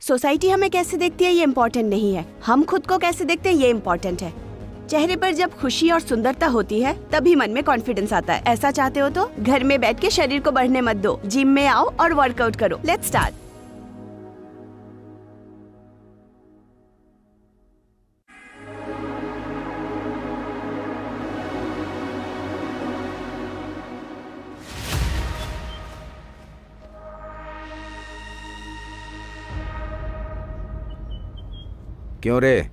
Society हमें कैसे देखती है ये इम्पोर्टेंट नहीं है, हम खुद को कैसे देखते हैं ये इम्पोर्टेंट है। चेहरे पर जब खुशी और सुंदरता होती है तभी मन में कॉन्फिडेंस आता है। ऐसा चाहते हो तो घर में बैठ के शरीर को बढ़ने मत दो, जिम में आओ और वर्कआउट करो। Let's start. क्यों रे?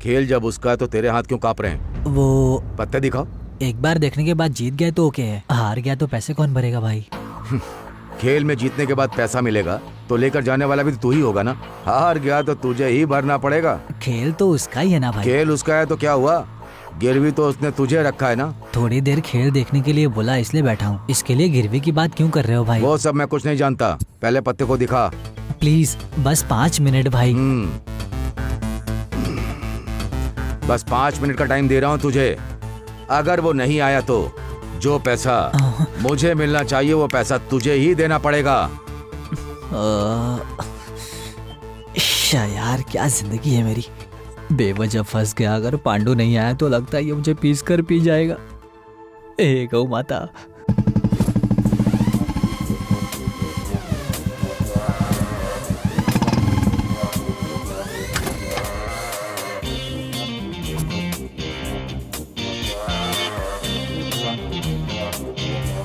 खेल जब उसका है तो तेरे हाथ क्यों कांप रहे हैं? वो पत्ते दिखाओ। एक बार देखने के बाद जीत गए तो ओके है, हार गया तो पैसे कौन भरेगा भाई? खेल में जीतने के बाद पैसा मिलेगा तो लेकर जाने वाला भी तो तू ही होगा ना। हार गया तो तुझे ही भरना पड़ेगा। खेल तो उसका ही है ना भाई। खेल उसका है तो क्या हुआ, गिरवी तो उसने तुझे रखा है ना। थोड़ी देर खेल देखने के लिए बोला इसलिए बैठा हूँ, इसके लिए गिरवी की बात क्यों कर रहे हो भाई? वो सब मैं कुछ नहीं जानता, पहले पत्ते को दिखा। प्लीज बस 5 मिनट भाई। बस 5 मिनट का टाइम दे रहा हूँ तुझे। अगर वो नहीं आया तो जो पैसा मुझे मिलना चाहिए वो पैसा तुझे ही देना पड़ेगा। यार क्या जिंदगी है मेरी, बेवजह फंस गया। अगर पांडु नहीं आया तो लगता है ये मुझे पीस कर पी जाएगा। ए गौ माता।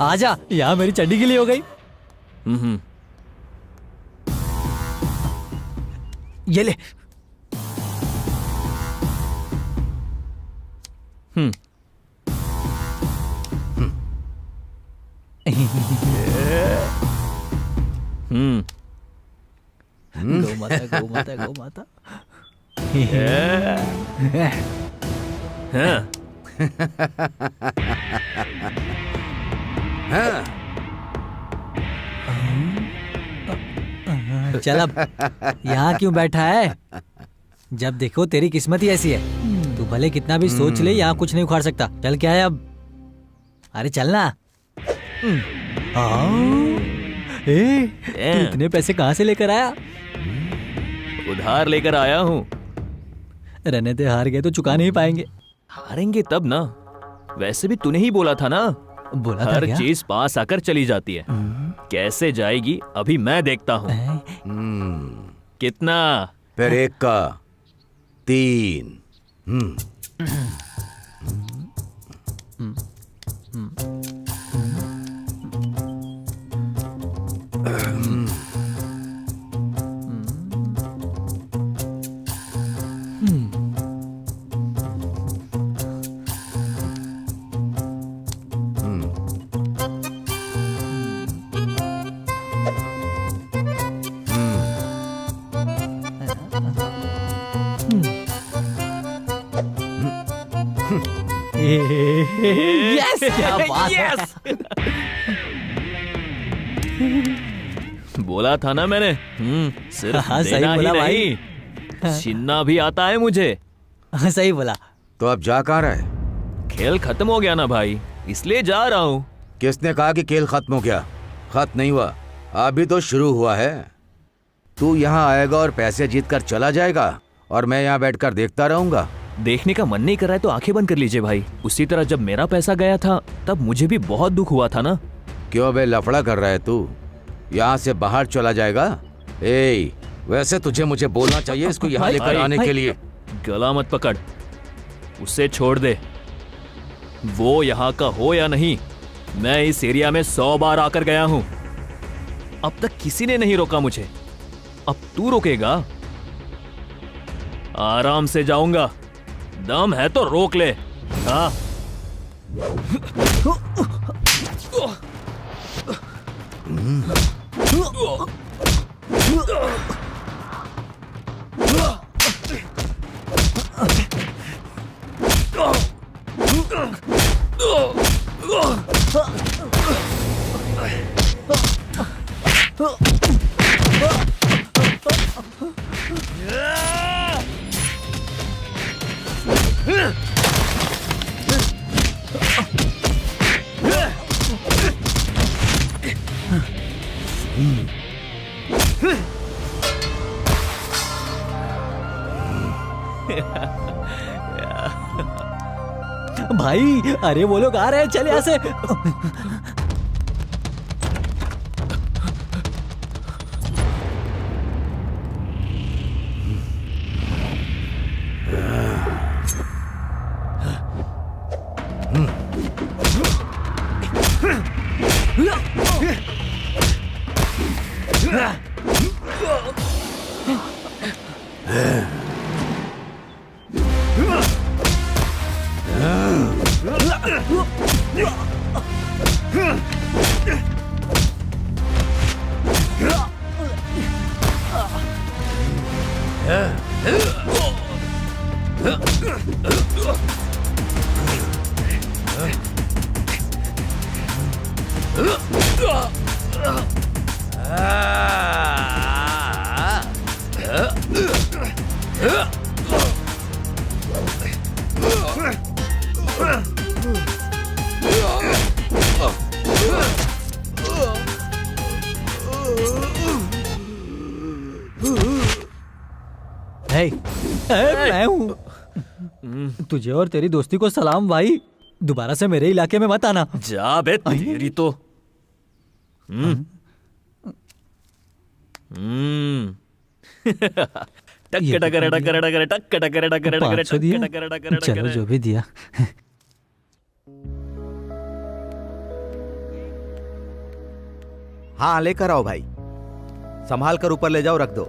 आजा, यहाँ मेरी चड्डी के लिए हो गई। ये ले। गौ माता गौ माता गौ माता। चल अब यहाँ क्यों बैठा है? जब देखो तेरी किस्मत ही ऐसी है, तू भले कितना भी सोच ले यहाँ कुछ नहीं उखाड़ सकता। चल क्या है अब? अरे चलना। तू इतने पैसे कहाँ से लेकर आया? उधार लेकर आया हूँ। रहने दे, हार गए तो चुका नहीं पाएंगे। हारेंगे तब ना। वैसे भी तूने ही बोला था ना, बोला था हर क्या? चीज पास आकर चली जाती है। कैसे जाएगी अभी मैं देखता हूँ। कितना? फिर 1 का 3। यस, क्या बात है। बोला था ना मैंने। सिर्फ हाँ, सही देना ही बोला नहीं, छीनना भी आता है मुझे। सही बोला। तो अब जा कहाँ रहा है? खेल खत्म हो गया ना भाई, इसलिए जा रहा हूँ। किसने कहा कि खेल खत्म हो गया? खत्म नहीं हुआ, अभी तो शुरू हुआ है। तू यहाँ आएगा और पैसे जीत कर चला जाएगा और मैं यहाँ बैठकर देखता रहूंगा। देखने का मन नहीं कर रहा है तो आंखें बंद कर लीजिए भाई। उसी तरह जब मेरा पैसा गया था तब मुझे भी बहुत दुख हुआ था ना। क्यों बे लफड़ा कर रहा है तू? यहाँ से बाहर चला जाएगा? ए, वैसे तुझे मुझे बोलना चाहिए इसको यहाँ लेकर आने के लिए। गला मत पकड़, उसे छोड़ दे। वो यहाँ का हो या नहीं, मैं इस एरिया में 100 बार आकर गया हूँ। अब तक किसी ने नहीं रोका मुझे, अब तू रोकेगा? आराम से जाऊंगा, दम है तो रोक ले। हाँ। भाई अरे वो लोग आ रहे हैं, चल यहाँ से। हे, मैं हूँ। तुझे और तेरी दोस्ती को सलाम भाई, दोबारा से मेरे इलाके में मत आना। जा बे तेरी तो। टक टकर टकर टकर टक टकर टकर टकर 500 दिया? टकर टकर चलो टकर। जो भी दिया। हाँ लेकर आओ भाई, संभाल कर ऊपर ले जाओ, रख दो।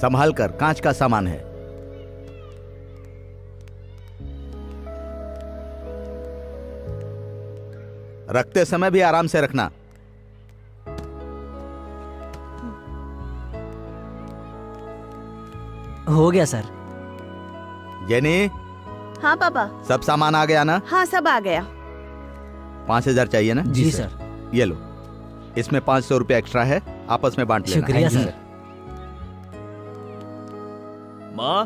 संभाल कर, कांच का सामान है। रखते समय भी आराम से रखना। हो गया सर। जेनी, हाँ पापा। सब सामान आ गया ना? हाँ सब आ गया। 5000 चाहिए ना? जी सर। ये लो, इसमें 500 रुपया एक्स्ट्रा है, आपस में बांट लेना। शुक्रिया सर। माँ,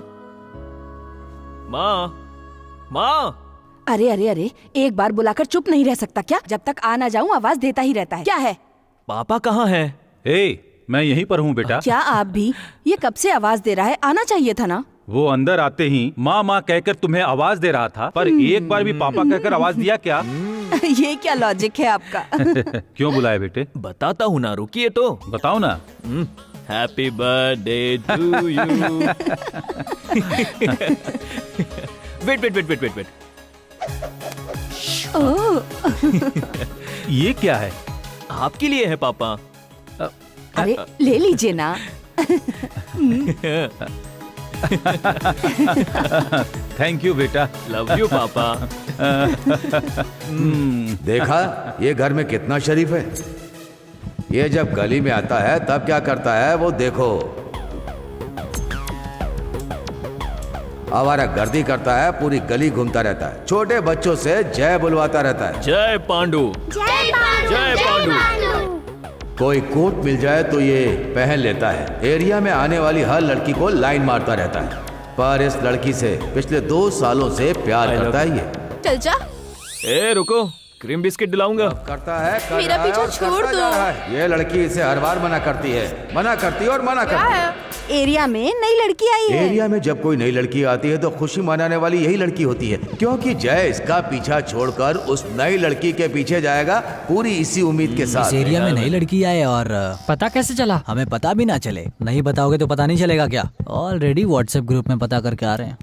माँ, माँ। अरे अरे अरे, एक बार बुलाकर चुप नहीं रह सकता क्या? जब तक आ ना जाऊं आवाज देता ही रहता है। क्या है? पापा कहाँ हैं? मैं यहीं पर हूँ बेटा। क्या आप भी? ये कब से आवाज दे रहा है? आना चाहिए था ना। वो अंदर आते ही माँ माँ कहकर तुम्हें आवाज दे रहा था, पर एक बार भी पापा कहकर आवाज दिया क्या? ये क्या लॉजिक है आपका? क्यों बुलाया बेटे? बताता हूँ ना, रुकिए तो। बताओ ना। Happy birthday to you. Wait wait wait wait wait wait. ये क्या है? आपके लिए है पापा। अरे ले लीजिए ना। थैंक यू बेटा। लव यू पापा। देखा ये घर में कितना शरीफ है। ये जब गली में आता है तब क्या करता है वो देखो। आवारा गर्दी करता है, पूरी गली घूमता रहता है, छोटे बच्चों से जय बुलवाता रहता है। जय पांडु। जय पांडु। कोई कोट मिल जाए तो ये पहन लेता है। एरिया में आने वाली हर लड़की को लाइन मारता रहता है, पर इस लड़की से पिछले 2 सालों से प्यार करता है ये। चल जा। ए रुको, क्रीम बिस्किट दिलाऊंगा। करता है, कर मेरा रहा है पीछा और छोड़ करता दो। जा रहा है। ये लड़की इसे हर बार मना करती है, मना करती है और मना करती है। एरिया में नई लड़की आई है। एरिया में जब कोई नई लड़की आती है तो खुशी मनाने वाली यही लड़की होती है, क्योंकि जय इसका पीछा छोड़कर उस नई लड़की के पीछे जाएगा, पूरी इसी उम्मीद के इस साथ। एरिया में नई लड़की आए और पता कैसे चला? हमें पता भी ना चले। नहीं बताओगे तो पता नहीं चलेगा क्या? ऑलरेडी व्हाट्सएप ग्रुप में पता करके आ रहे हैं।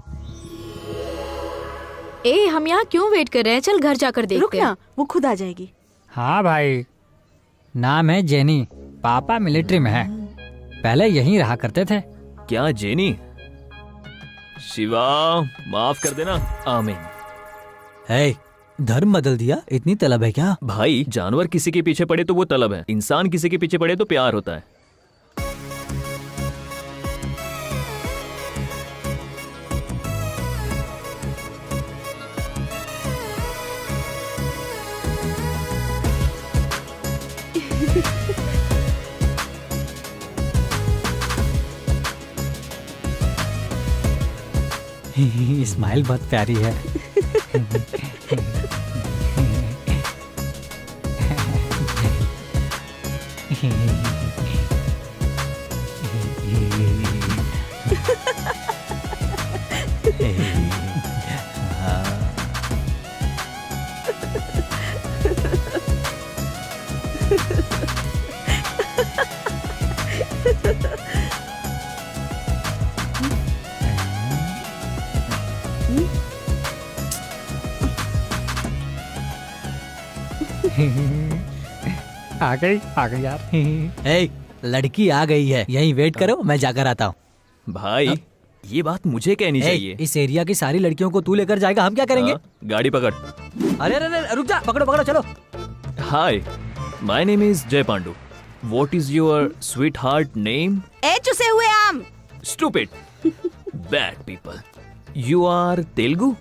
ए, हम यहाँ क्यों वेट कर रहे हैं? चल घर जाकर देखते रुक हैं। ना, वो खुद आ जाएगी। हाँ भाई, नाम है जेनी, पापा मिलिट्री में है, पहले यहीं रहा करते थे। क्या जेनी? शिवा माफ कर देना। आमीन। हे, धर्म बदल दिया? इतनी तलब है क्या? भाई जानवर किसी के पीछे पड़े तो वो तलब है, इंसान किसी के पीछे पड़े तो प्यार होता है। स्माइल बहुत प्यारी है। आ गई यार। ए, लड़की आ गई है, यहीं वेट करो, मैं जाकर आता हूँ। भाई ये बात मुझे कहनी चाहिए। इस एरिया की सारी लड़कियों को तू लेकर जाएगा, हम क्या करेंगे? गाड़ी पकड़। अरे अरे अरे, रुक जा, पकड़ो पकड़ो, चलो। हाय, my name is Jai Pandu. What is your sweetheart name? ए चुसे हुए आम। Stupid, bad people. You are Telugu?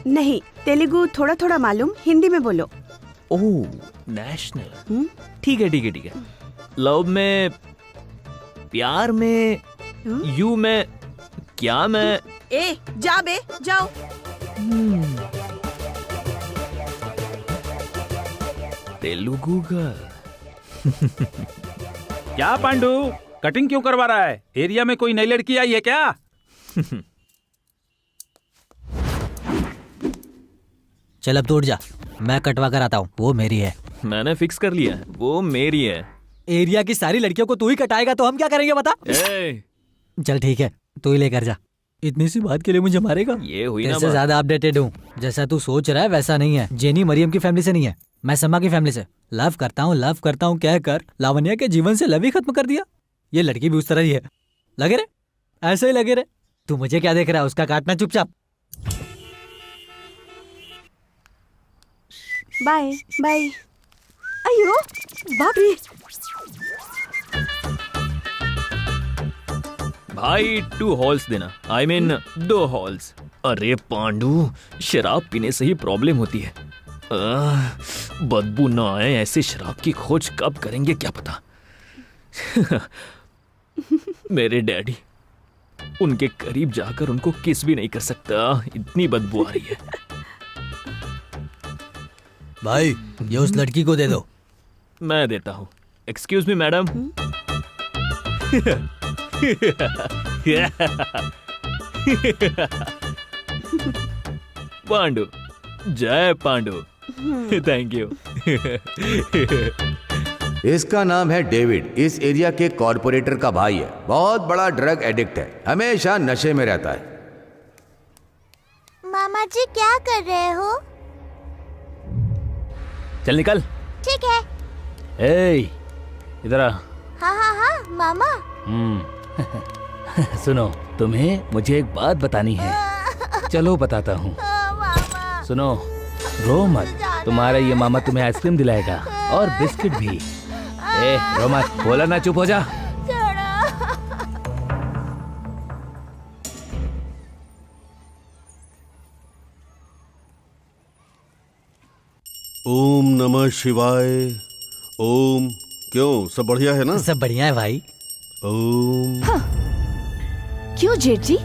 नहीं, तेलुगु थोड़ा थोड़ा मालूम, हिंदी में बोलो। Oh, national. ठीक है ठीक है ठीक है। लव में, प्यार में, यू में, क्या में? ए जा बे, जाओ। तेलुगु गर्ल। क्या पांडु, कटिंग क्यों करवा रहा है? एरिया में कोई नई लड़की आई है क्या? चल अब तो उठ जा, मैं कटवा कर आता हूँ, वो मेरी है। मैंने फिक्स कर लिया है, वो मेरी है। एरिया की सारी लड़कियों को तू ही कटाएगा तो हम क्या करेंगे बता? ए, चल ठीक है, तू ही लेकर जा। इतनी सी बात के लिए मुझे मारेगा? ये हुई ना तेरे से बात। ज्यादा अपडेटेड हूँ। जैसा तू सोच रहा है वैसा नहीं है। जेनी मरियम की फैमिली से नहीं है, मैं समा की फैमिली से। लव करता हूँ कह कर लावण्या के जीवन से लव ही खत्म कर दिया। ये लड़की भी उस तरह ही है। लगे रे, ऐसे ही लगे रे। तू मुझे क्या देख रहा है, उसका काटना चुपचाप। Bye bye. अयो बाप रे। भाई 2 हॉल्स देना, आई मीन 2 हॉल्स। अरे पांडु, शराब पीने से ही प्रॉब्लम होती है। बदबू ना आए ऐसे शराब की खोज कब करेंगे क्या पता। मेरे डैडी, उनके करीब जाकर उनको किस भी नहीं कर सकता, इतनी बदबू आ रही है। भाई ये उस लड़की को दे दो। मैं देता हूँ। Excuse me madam. पांडु, जय पांडु। Thank you. इसका नाम है डेविड, इस एरिया के कॉर्पोरेटर का भाई है। बहुत बड़ा ड्रग एडिक्ट है, हमेशा नशे में रहता है। मामा जी क्या कर रहे हो? चल निकल। ठीक है। ए, इधर आ। हाँ हाँ हाँ मामा। सुनो, तुम्हें मुझे एक बात बतानी है। चलो बताता हूँ। मामा। सुनो, रो मत, तुम्हारा ये मामा तुम्हें आइसक्रीम दिलाएगा और बिस्किट भी। ए, रो मत, बोला ना, चुप हो जा। ओम नमः शिवाय। ओम। क्यों, सब बढ़िया है ना? सब बढ़िया है भाई। ओम। क्यों जेठ जी,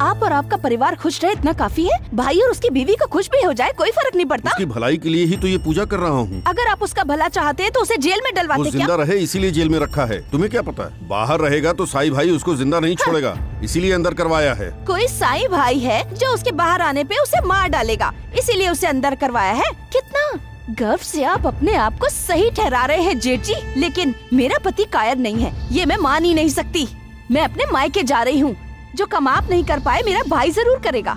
आप और आपका परिवार खुश रहे इतना काफी है। भाई और उसकी बीवी को खुश भी हो जाए कोई फर्क नहीं पड़ता। उसकी भलाई के लिए ही तो ये पूजा कर रहा हूँ। अगर आप उसका भला चाहते तो उसे जेल में वो डलवाते जिंदा क्या? रहे इसीलिए जेल में रखा है। तुम्हें क्या पता है, बाहर रहेगा तो साई भाई उसको जिंदा नहीं छोड़ेगा, इसीलिए अंदर करवाया है। कोई साई भाई है जो उसके बाहर आने पे उसे मार डालेगा, इसीलिए उसे अंदर करवाया है। कितना गर्व से आप अपने आप को सही ठहरा रहे हैं जेठ जी, लेकिन मेरा पति कायर नहीं है, ये मैं मान ही नहीं सकती। मैं अपने मायके जा रही हूँ, जो कम आप नहीं कर पाए मेरा भाई जरूर करेगा।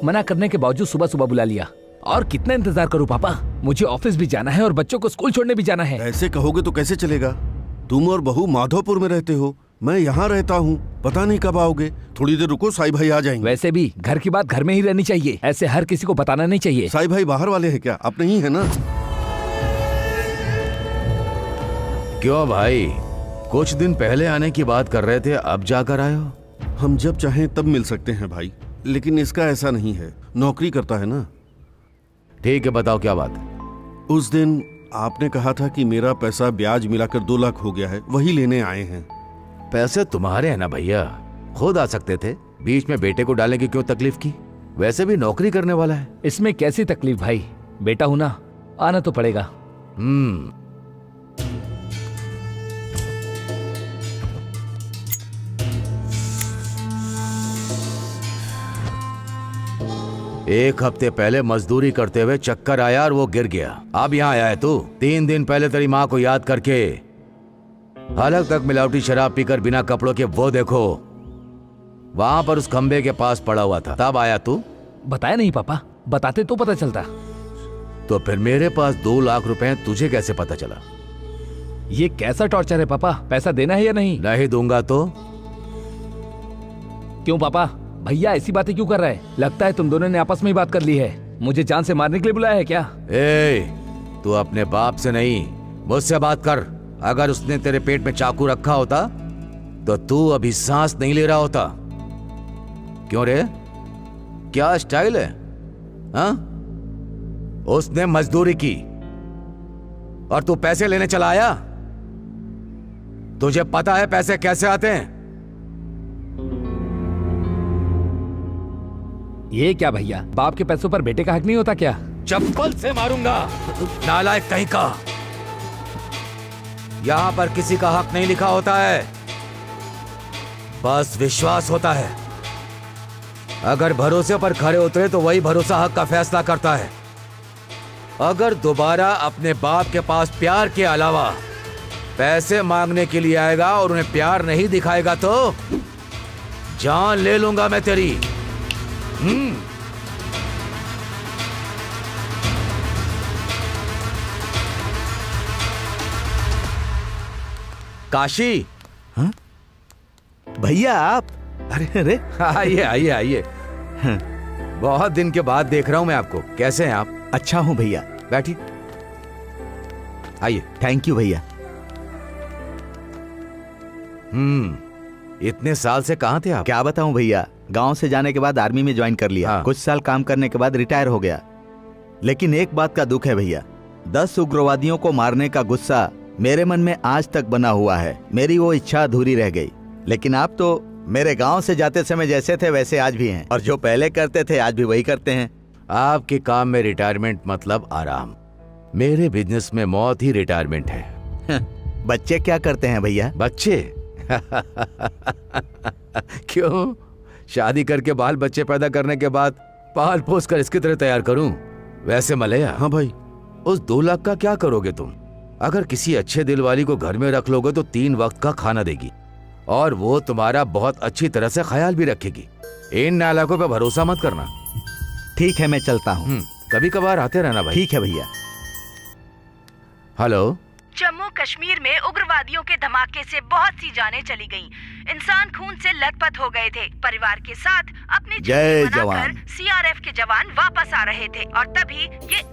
मना करने के बावजूद सुबह सुबह बुला लिया। और कितना इंतजार करूं पापा, मुझे ऑफिस भी जाना है और बच्चों को स्कूल छोड़ने भी जाना है। ऐसे कहोगे तो कैसे चलेगा? तुम और बहू माधोपुर में रहते हो, मैं यहाँ रहता हूँ, पता नहीं कब आओगे। थोड़ी देर रुको, साई भाई आ जाएंगे। वैसे भी घर की बात घर में ही रहनी चाहिए, ऐसे हर किसी को बताना नहीं चाहिए। साई भाई बाहर वाले हैं क्या? आप नहीं है ना? क्यों भाई, कुछ दिन पहले आने की बात कर रहे थे, अब जाकर आए हो? हम जब चाहें तब मिल सकते हैं भाई, लेकिन इसका ऐसा नहीं है, नौकरी करता है ना। ठीक है, बताओ क्या बात? उस दिन आपने कहा था कि मेरा पैसा ब्याज मिलाकर 2 लाख हो गया है, वही लेने आए हैं। पैसे तुम्हारे हैं ना भैया, खुद आ सकते थे, बीच में बेटे को डालने की क्यों तकलीफ की? वैसे भी नौकरी करने वाला है। इसमें कैसी तकलीफ भाई, बेटा हूं ना। आना तो पड़ेगा। एक हफ्ते पहले मजदूरी करते हुए चक्कर आया और वो गिर गया। अब यहाँ आया है तू। 3 दिन पहले तेरी माँ को याद करके हालत तक मिलावटी शराब पीकर बिना कपड़ों के वो देखो वहां पर उस खंबे के पास पड़ा हुआ था। तब आया तू। बताया नहीं पापा, बताते तो पता चलता। तो फिर मेरे पास 2 लाख रुपए हैं, तुझे कैसे पता चला? ये कैसा टॉर्चर है पापा? पैसा देना है या नहीं? नहीं दूंगा तो? क्यों पापा? भैया ऐसी बातें क्यों कर रहा है? लगता है तुम दोनों ने आपस में ही बात कर ली है। मुझे जान से मारने के लिए बुलाया है क्या? तू अपने बाप से नहीं मुझसे बात कर। अगर उसने तेरे पेट में चाकू रखा होता तो तू अभी सांस नहीं ले रहा होता। क्यों रे, क्या स्टाइल है? हाँ? उसने मजदूरी की और तू पैसे लेने चला आया। तुझे पता है पैसे कैसे आते हैं? ये क्या भैया, बाप के पैसों पर बेटे का हक नहीं होता क्या? चप्पल से मारूंगा, नालायक कहीं का। यहां पर किसी का हक नहीं लिखा होता है, बस विश्वास होता है। अगर भरोसे पर खड़े उतरे तो वही भरोसा हक का फैसला करता है। अगर दोबारा अपने बाप के पास प्यार के अलावा पैसे मांगने के लिए आएगा और उन्हें प्यार नहीं दिखाएगा तो जान ले लूंगा मैं तेरी। काशी। हाँ? भैया आप? अरे अरे, आइए आइए आइए। बहुत दिन के बाद देख रहा हूं मैं आपको। कैसे हैं आप? अच्छा हूँ भैया। बैठिए, आइए। थैंक यू भैया। इतने साल से कहाँ थे आप? क्या बताऊं भैया, गांव से जाने के बाद आर्मी में ज्वाइन कर लिया। हाँ। कुछ साल काम करने के बाद रिटायर हो गया। लेकिन एक बात का दुख है भैया, 10 उग्रवादियों को मारने का गुस्सा मेरे मन में आज तक बना हुआ है। मेरी वो इच्छा अधूरी रह गई। लेकिन आप तो मेरे गांव से जाते समय जैसे थे वैसे आज भी हैं, और जो पहले करते थे आज भी वही करते हैं। आपके काम में रिटायरमेंट मतलब आराम, मेरे बिजनेस में मौत ही रिटायरमेंट है। बच्चे क्या करते हैं भैया? बच्चे? क्यों, शादी करके बाल बच्चे पैदा करने के बाद पाल पोस कर इसकी तरह तैयार करूं? वैसे मलया। हाँ भाई। उस 2 लाख का क्या करोगे तुम? अगर किसी अच्छे दिल वाली को घर में रख लोगे तो 3 वक्त का खाना देगी और वो तुम्हारा बहुत अच्छी तरह से ख्याल भी रखेगी। इन नालायकों पे भरोसा मत करना। ठीक है, मैं चलता हूँ। कभी कभार आते रहना भाई। ठीक है भैया। हेलो। जम्मू कश्मीर में उग्रवादियों के धमाके से बहुत सी जानें चली गईं। इंसान खून से लथपथ हो गए थे। परिवार के साथ अपनी जय जवान। सीआरएफ के जवान वापस आ रहे थे और तभी ये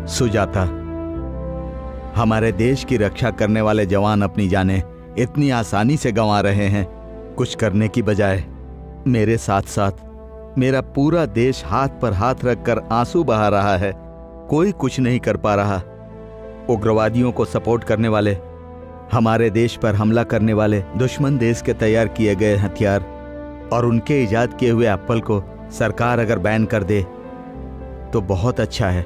सुजाता, हमारे देश की रक्षा करने वाले जवान अपनी जानें इतनी आसानी से गंवा रहे हैं। कुछ करने की बजाय मेरे साथ साथ मेरा पूरा देश हाथ पर हाथ रखकर आंसू बहा रहा है। कोई कुछ नहीं कर पा रहा। उग्रवादियों को सपोर्ट करने वाले, हमारे देश पर हमला करने वाले दुश्मन देश के तैयार किए गए हथियार और उनके इजाद किए हुए एप्पल को सरकार अगर बैन कर दे तो बहुत अच्छा है।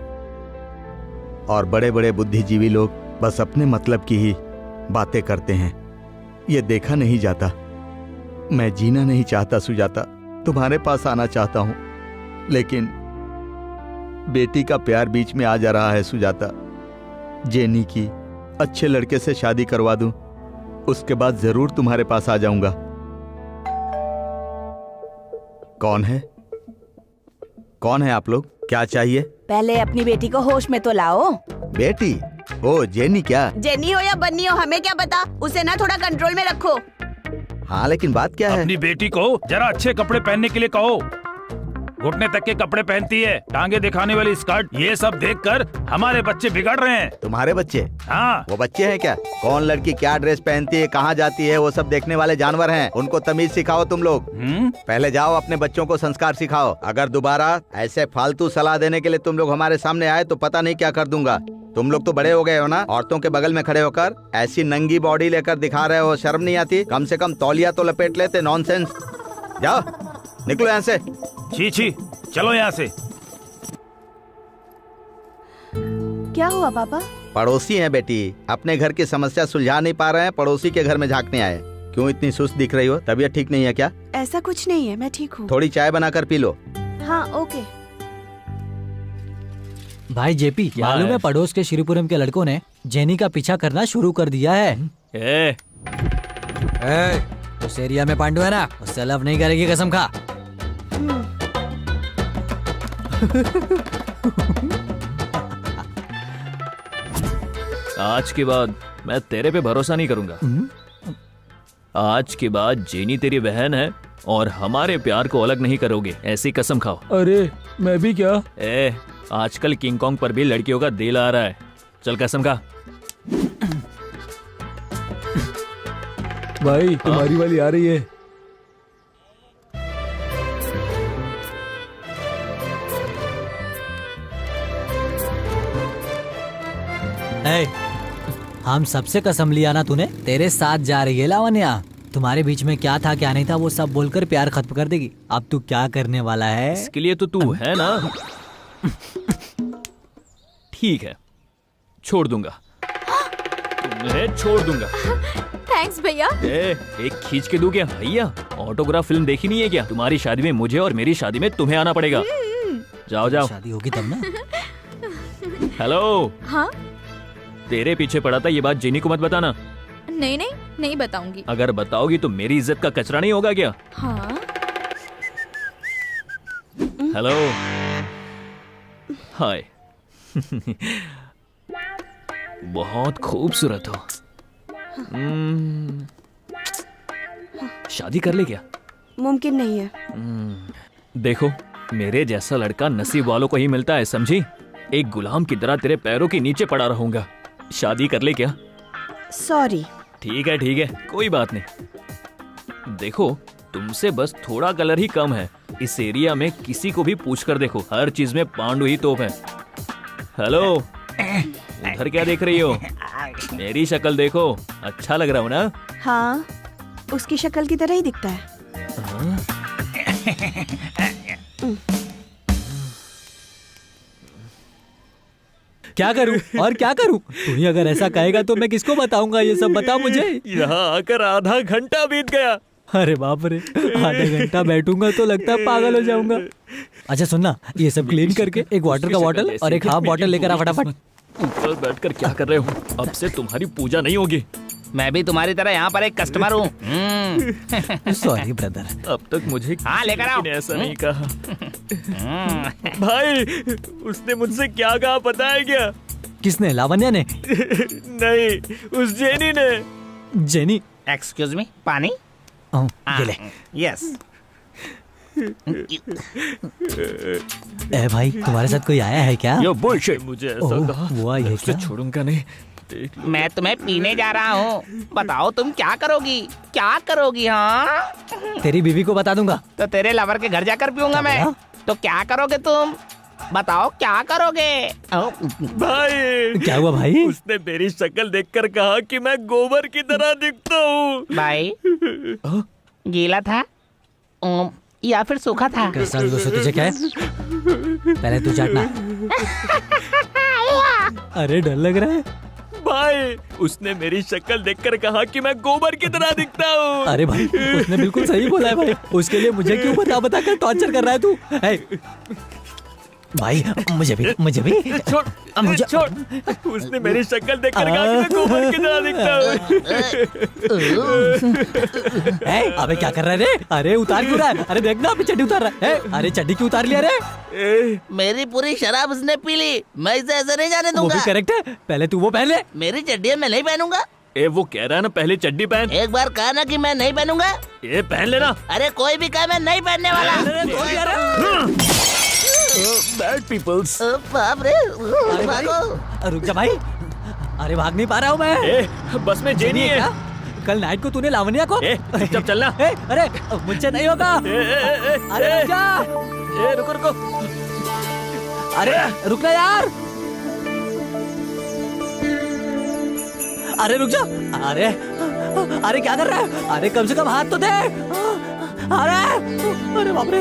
और बड़े बड़े बुद्धिजीवी लोग बस अपने मतलब की ही बातें करते हैं। ये देखा नहीं जाता। मैं जीना नहीं चाहता सुजाता, तुम्हारे पास आना चाहता हूं, लेकिन बेटी का प्यार बीच में आ जा रहा है सुजाता। जेनी की अच्छे लड़के से शादी करवा दूं, उसके बाद जरूर तुम्हारे पास आ जाऊंगा। कौन है? कौन है आप लोग? क्या चाहिए? पहले अपनी बेटी को होश में तो लाओ। बेटी? ओ जेनी क्या? जेनी हो या बन्नी हो हमें क्या पता, उसे ना थोड़ा कंट्रोल में रखो। हाँ लेकिन बात क्या है? अपनी बेटी को जरा अच्छे कपड़े पहनने के लिए कहो। घुटने तक के कपड़े पहनती है, टांगे दिखाने वाली स्कर्ट, ये सब देखकर हमारे बच्चे बिगड़ रहे हैं। तुम्हारे बच्चे? हाँ। वो बच्चे हैं क्या? कौन लड़की क्या ड्रेस पहनती है, कहाँ जाती है, वो सब देखने वाले जानवर हैं। उनको तमीज सिखाओ तुम लोग। पहले जाओ अपने बच्चों को संस्कार सिखाओ। अगर दोबारा ऐसे फालतू सलाह देने के लिए तुम लोग हमारे सामने आए तो पता नहीं क्या कर दूंगा। तुम लोग तो बड़े हो गए हो ना, औरतों के बगल में खड़े होकर ऐसी नंगी बॉडी लेकर दिखा रहे हो, शर्म नहीं आती? कम से कम तौलिया तो लपेट लेते। नॉनसेंस, जाओ निकलो यहाँ से। छी छी, चलो यहाँ से। क्या हुआ पापा? पड़ोसी हैं बेटी, अपने घर की समस्या सुलझा नहीं पा रहे हैं, पड़ोसी के घर में झांकने आए। क्यों इतनी सुस्त दिख रही हो? तबीयत ठीक नहीं है क्या? ऐसा कुछ नहीं है, मैं ठीक हूँ। थोड़ी चाय बनाकर पी लो। हाँ ओके। भाई जेपी, क्या मालूम है? है पड़ोस के श्रीपुरम के लड़कों ने जेनी का पीछा करना शुरू कर दिया है। ए, उस एरिया में पांडु है ना, उससे लव नहीं करेगी, कसम खा। आज के बाद मैं तेरे पे भरोसा नहीं करूंगा। आज के बाद जेनी तेरी बहन है और हमारे प्यार को अलग नहीं करोगे, ऐसी कसम खाओ। अरे मैं भी क्या? ए, आजकल किंग कॉन्ग पर भी लड़कियों का दिल आ रहा है। चल कसम खा। भाई तुम्हारी वाली आ रही है। ए, हम सबसे कसम लिया ना तूने, तेरे साथ जा रही है लावण्या। तुम्हारे बीच में क्या था क्या नहीं था वो सब बोलकर प्यार खत्म कर देगी। अब तू क्या करने वाला है? इसके लिए तो तू है ना। ठीक है, छोड़ दूंगा, तुम्हें छोड़ दूंगा। थैंक्स भैया। ए, एक खींच के दूं क्या भैया? ऑटोग्राफ फिल्म देखी नहीं है क्या? तुम्हारी शादी में मुझे और मेरी शादी में तुम्हें आना पड़ेगा। जाओ जाओ। शादी होगी तब ना। हेलो। हाँ? तेरे पीछे पड़ा था, ये बात जेनी को मत बताना। नहीं नहीं, नहीं बताऊंगी। अगर बताओगी तो मेरी इज्जत का कचरा नहीं होगा क्या? हाँ? हेलो। हाय। बहुत खूबसूरत हो। शादी कर ले क्या? मुमकिन नहीं है। देखो, मेरे जैसा लड़का नसीब वालों को ही मिलता है, समझी? एक गुलाम की तरह तेरे पैरों के नीचे पड़ा रहूंगा। शादी कर ले क्या? सॉरी। ठीक है, कोई बात नहीं। देखो, तुमसे बस थोड़ा कलर ही कम है। इस एरिया में किसी को भी पूछ कर देखो, हर चीज में पांडु ही तोप है। हेलो, उधर क्या देख रही हो? मेरी शक्ल देखो, अच्छा लग रहा हूँ ना? हाँ, उसकी शक्ल की तरह ही दिखता है। क्या करूं और क्या करूं? तू ही अगर ऐसा कहेगा तो मैं किसको बताऊंगा? ये सब बता मुझे। यहाँ आकर आधा घंटा बीत गया। अरे बाप रे, आधा घंटा बैठूंगा तो लगता है पागल हो जाऊंगा। अच्छा सुनना, ये सब क्लीन करके एक वाटर का बॉटल और एक हाफ बॉटल लेकर आ फटाफट। ऊपर बैठकर क्या कर रहे हो? अब से तुम्हारी पूजा नहीं होगी। मैं भी तुम्हारी तरह यहाँ पर एक कस्टमर हूँ। Sorry brother. अब तक मुझे हाँ, लेकर आओ। किसी ने ऐसा नहीं कहा। भाई, उसने मुझसे क्या कहा पता है क्या? किसने? लावण्या ने? नहीं, उस जेनी ने। जेनी? एक्सक्यूज मी, पानी? ये ले। यस। ए भाई, तुम्हारे साथ कोई आया है क्या? यो बुलशिट। मुझे ऐसा ओह, कहा, वो आई है मैं उसे क्या? छोड़ूंगा नहीं। देख लो। मैं तुम्हें पीने जा रहा हूँ, बताओ तुम क्या करोगी? क्या करोगी? हाँ, तेरी बीवी को बता दूंगा। तो तेरे लवर के घर जाकर पीऊंगा मैं। क्या? तो क्या करोगे तुम? बताओ क्या करोगे? भाई, क्या हुआ भाई? उसने मेरी शक्ल देखकर कहा कि मैं गोबर की तरह दिखता हूँ। भाई, गीला था या फिर सूखा था? कैसा भी हो सो, तुझे क्या है? पहले तू चाटना। अरे डर लग रहा है। भाई, उसने मेरी शक्ल देखकर कहा कि मैं गोबर की तरह दिखता हूँ। अरे भाई, उसने बिल्कुल सही बोला है भाई। उसके लिए मुझे क्यों बता बता कर टॉर्चर कर रहा है तू? भाई मुझे भी छोड़, मुझे छोड़। उसने मेरी शक्ल देखकर कहा कि मैं गोबर की तरह दिखता हूँ। अबे क्या कर रहा है रे? अरे उतार क्यों रहा है? अरे देखना, अभी चड्डी उतार रहा है। अरे चड्डी क्यों उतार लिया रे? मेरी पूरी शराब उसने पी ली, मैं इसे ऐसा नहीं जाने वो दूंगा। भी करेक्ट है। पहले तू वो पहन ले। मेरी चड्डी मैं नहीं पहनूंगा। वो कह रहा है ना पहले चड्डी पहन। एक बार कहा ना कि मैं नहीं पहनूंगा। ये पहन लेना। अरे कोई भी कहा मैं नहीं पहनने वाला। Bad peoples. बाप रे, अरे भाई, भागो। रुक जा भाई। अरे भाग नहीं पा रहा हूँ मैं। बस में जेनी है। क्या? कल नाइट को तूने लावण्या को? चुपचाप चलना। अरे मुझसे नहीं होगा। अरे रुक जा। रुको। अरे रुक ना यार। अरे रुक जा। अरे अरे क्या कर रहा है? अरे कम से कम हाथ तो दे। अरे बाप रे।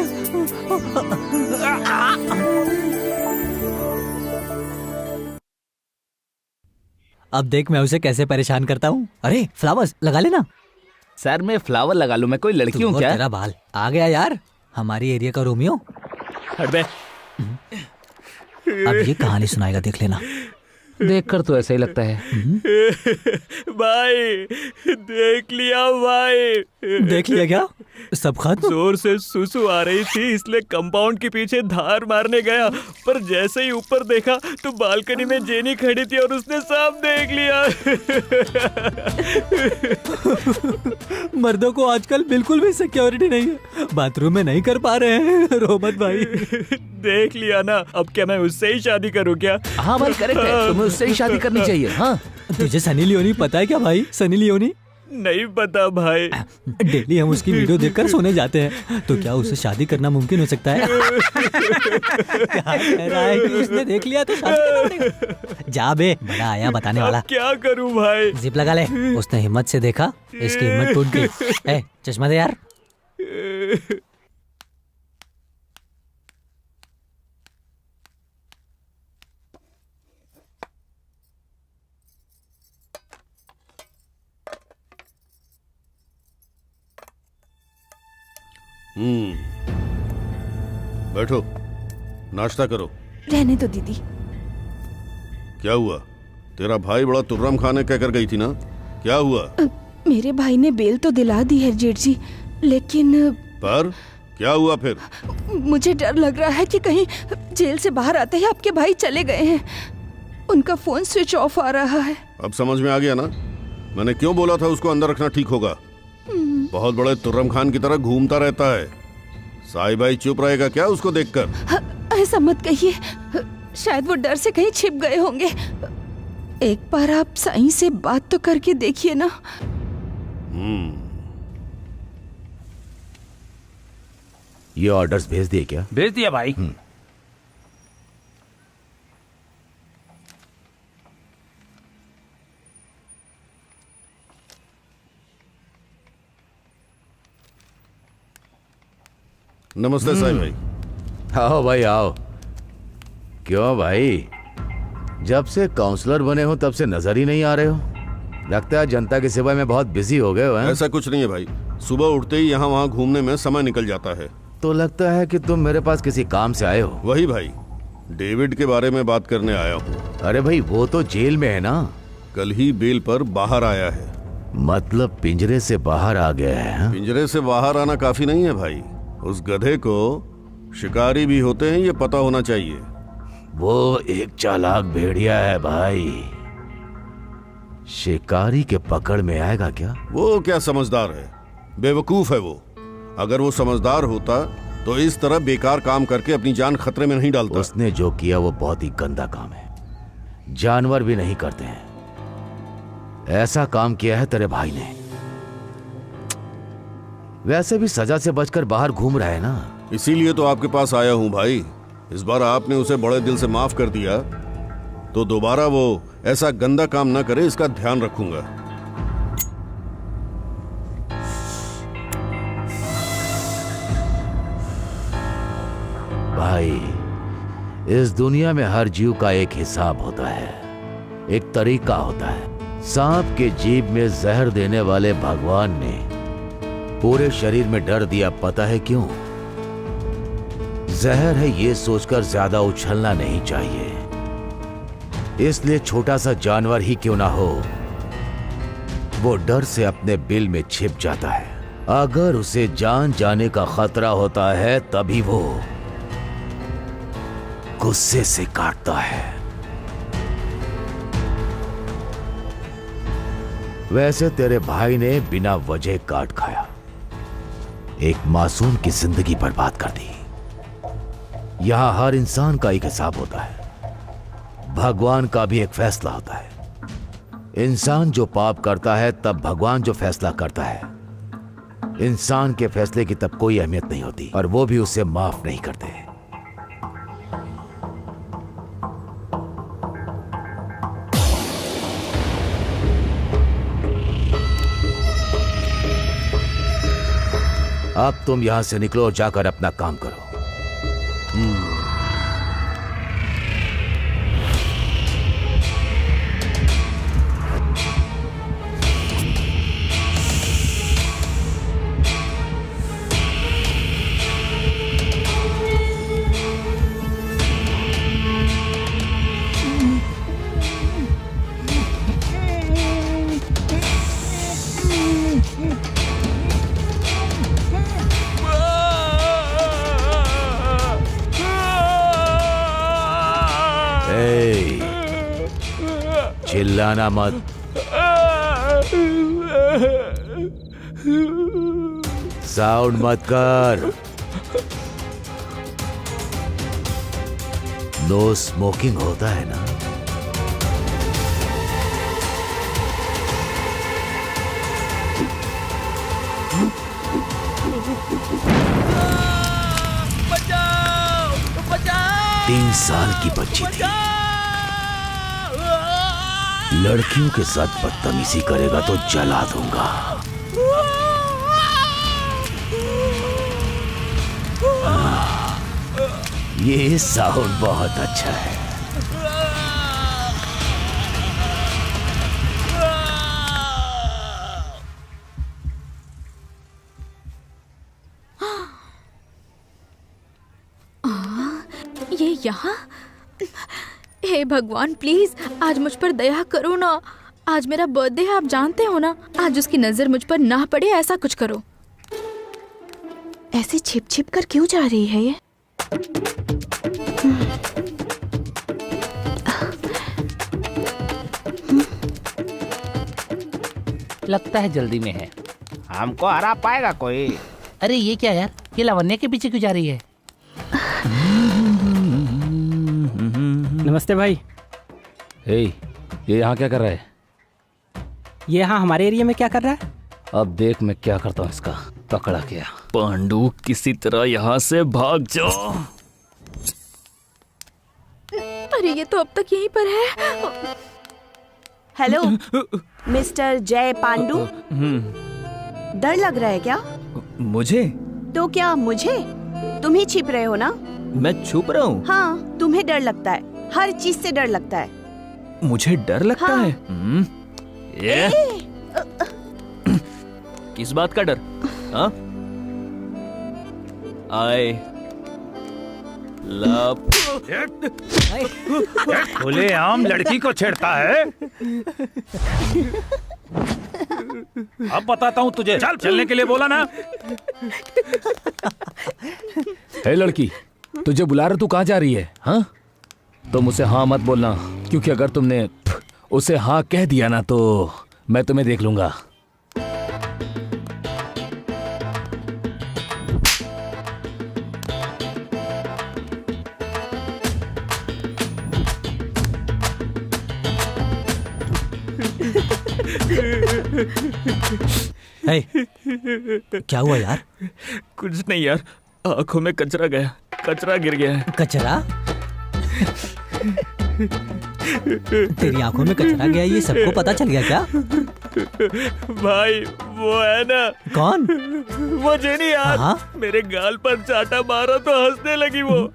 अब देख मैं उसे कैसे परेशान करता हूँ। अरे फ्लावर्स लगा लेना। सर मैं फ्लावर लगा लूं, मैं कोई लड़की हूँ तू क्या? तेरा बाल आ गया यार, हमारी एरिया का रोमियो। हट बे। अब ये कहानी सुनाएगा, देख लेना। देखकर तो ऐसा ही लगता है। भाई देख लिया भाई। देख लिया क्या? सब खत्म? जोर से सुसु आ रही थी इसलिए कंपाउंड के पीछे धार मारने गया, पर जैसे ही ऊपर देखा तो बालकनी में जेनी खड़ी थी और उसने सब देख लिया। मर्दों को आजकल बिल्कुल भी सिक्योरिटी नहीं है, बाथरूम में नहीं कर पा रहे हैं। रो मत भाई। देख लिया ना, अब क्या मैं उससे ही शादी करूं क्या? हाँ भाई करेक्ट है, तुम्हें उससे ही शादी करनी चाहिए। हाँ तुझे सनी लियोनी पता है क्या भाई? सनी लियोनी नहीं पता भाई। डेली हम उसकी वीडियो देखकर सोने जाते हैं, तो क्या उससे शादी करना मुमकिन हो सकता है? क्या कह रहा है कि उसने देख लिया तो शादी करना पड़ेगा? जा बे, बड़ा आया बताने वाला। क्या करूं भाई? जिप लगा ले। उसने हिम्मत से देखा, इसकी हिम्मत टूट गई। ए, चश्मा दे यार। बैठो, नाश्ता करो। रहने दो दीदी। क्या हुआ? तेरा भाई बड़ा तुर्रम खाने कहकर गई थी ना, क्या हुआ? मेरे भाई ने बेल तो दिला दी है जेठ जी, लेकिन पर क्या हुआ फिर? मुझे डर लग रहा है कि कहीं जेल से बाहर आते ही आपके भाई चले गए हैं। उनका फोन स्विच ऑफ आ रहा है। अब समझ में आ गया ना, मैंने क्यों बोला था उसको अंदर रखना ठीक होगा। बहुत बड़े तुर्रम खान की तरह घूमता रहता है। साई भाई चुप रहेगा क्या उसको देखकर? ऐसा मत कहिए, शायद वो डर से कहीं छिप गए होंगे। एक बार आप साईं से बात तो करके देखिए ना। ये ऑर्डर्स भेज दिए क्या? भेज दिया भाई। नमस्ते साई भाई। आओ भाई आओ। क्यों भाई, जब से काउंसलर बने हो तब से नजर ही नहीं आ रहे हो। लगता है जनता की सेवा में बहुत बिजी हो गए हो। हैं? ऐसा कुछ नहीं है भाई, सुबह उठते ही यहाँ वहाँ घूमने में समय निकल जाता है। तो लगता है कि तुम मेरे पास किसी काम से आए हो। वही भाई, डेविड के बारे में बात करने आया हूँ। अरे भाई वो तो जेल में है ना। कल ही बेल पर बाहर आया है। मतलब पिंजरे से बाहर आ गया है? हाँ? पिंजरे से बाहर आना काफी नहीं है भाई, उस गधे को शिकारी भी होते हैं ये पता होना चाहिए। वो एक चालाक भेड़िया है भाई, शिकारी के पकड़ में आएगा क्या? वो क्या समझदार है, बेवकूफ है वो। अगर वो समझदार होता तो इस तरह बेकार काम करके अपनी जान खतरे में नहीं डालता। उसने जो किया वो बहुत ही गंदा काम है, जानवर भी नहीं करते हैं। ऐसा काम किया है तेरे भाई ने। वैसे भी सजा से बचकर बाहर घूम रहा है ना। इसीलिए तो आपके पास आया हूं भाई। इस बार आपने उसे बड़े दिल से माफ कर दिया तो दोबारा वो ऐसा गंदा काम ना करे, इसका ध्यान रखूंगा। भाई इस दुनिया में हर जीव का एक हिसाब होता है, एक तरीका होता है। सांप के जीभ में जहर देने वाले भगवान ने पूरे शरीर में डर दिया, पता है क्यों? जहर है ये सोचकर ज्यादा उछलना नहीं चाहिए। इसलिए छोटा सा जानवर ही क्यों ना हो, वो डर से अपने बिल में छिप जाता है। अगर उसे जान जाने का खतरा होता है तभी वो गुस्से से काटता है। वैसे तेरे भाई ने बिना वजह काट खाया, एक मासूम की जिंदगी बर्बाद कर दी। यहां हर इंसान का एक हिसाब होता है, भगवान का भी एक फैसला होता है। इंसान जो पाप करता है तब भगवान जो फैसला करता है, इंसान के फैसले की तब कोई अहमियत नहीं होती और वो भी उसे माफ नहीं करते। अब तुम यहां से निकलो और जाकर अपना काम करो। चिल्लाना मत। साउंड मत कर। नो स्मोकिंग होता है ना? बचाओ, बचाओ। 3 साल की बच्ची थी। लड़कियों के साथ बदतमीजी करेगा तो जला दूंगा। ये साउंड बहुत अच्छा है। ये यहाँ? हे भगवान, प्लीज आज मुझ पर दया करो ना। आज मेरा बर्थडे है, आप जानते हो ना। आज उसकी नजर मुझ पर ना पड़े, ऐसा कुछ करो। ऐसे छिप छिप कर क्यों जा रही है ये? लगता है जल्दी में है। हमको हरा पाएगा कोई? अरे ये क्या यार, ये लावण्य के पीछे क्यों जा रही है? नमस्ते भाई। हे, ये यहाँ क्या कर रहा है? ये यहाँ हमारे एरिया में क्या कर रहा है? अब देख मैं क्या करता हूँ इसका। पकड़ा गया। पांडु, किसी तरह यहाँ से भाग जाओ। अरे ये तो अब तक यहीं पर है। हेलो मिस्टर जय पांडु, डर लग रहा है क्या? मुझे? तो क्या मुझे? तुम ही छिप रहे हो ना? मैं छुप रहा हूँ? हाँ, तुम्हें डर लगता है, हर चीज से डर लगता है। मुझे डर लगता हाँ। है? ये? किस बात का डर? हाँ? I love। खुले आम लड़की को छेड़ता है। अब बताता हूँ तुझे। चल, चलने के लिए बोला ना। हे लड़की, तुझे बुला रहा, तू कहाँ जा रही है? हाँ, तुम उसे हाँ मत बोलना, क्योंकि अगर तुमने उसे हाँ कह दिया ना तो मैं तुम्हें देख लूंगा। हे, क्या हुआ यार? कुछ नहीं यार, आंखों में कचरा गया, कचरा गिर गया है। कचरा? तेरी आंखों में कचरा गया, ये सबको पता चल गया क्या? भाई वो है ना। कौन? वो जेनी यार। हाँ? मेरे गाल पर चाटा मारा तो हंसने लगी वो।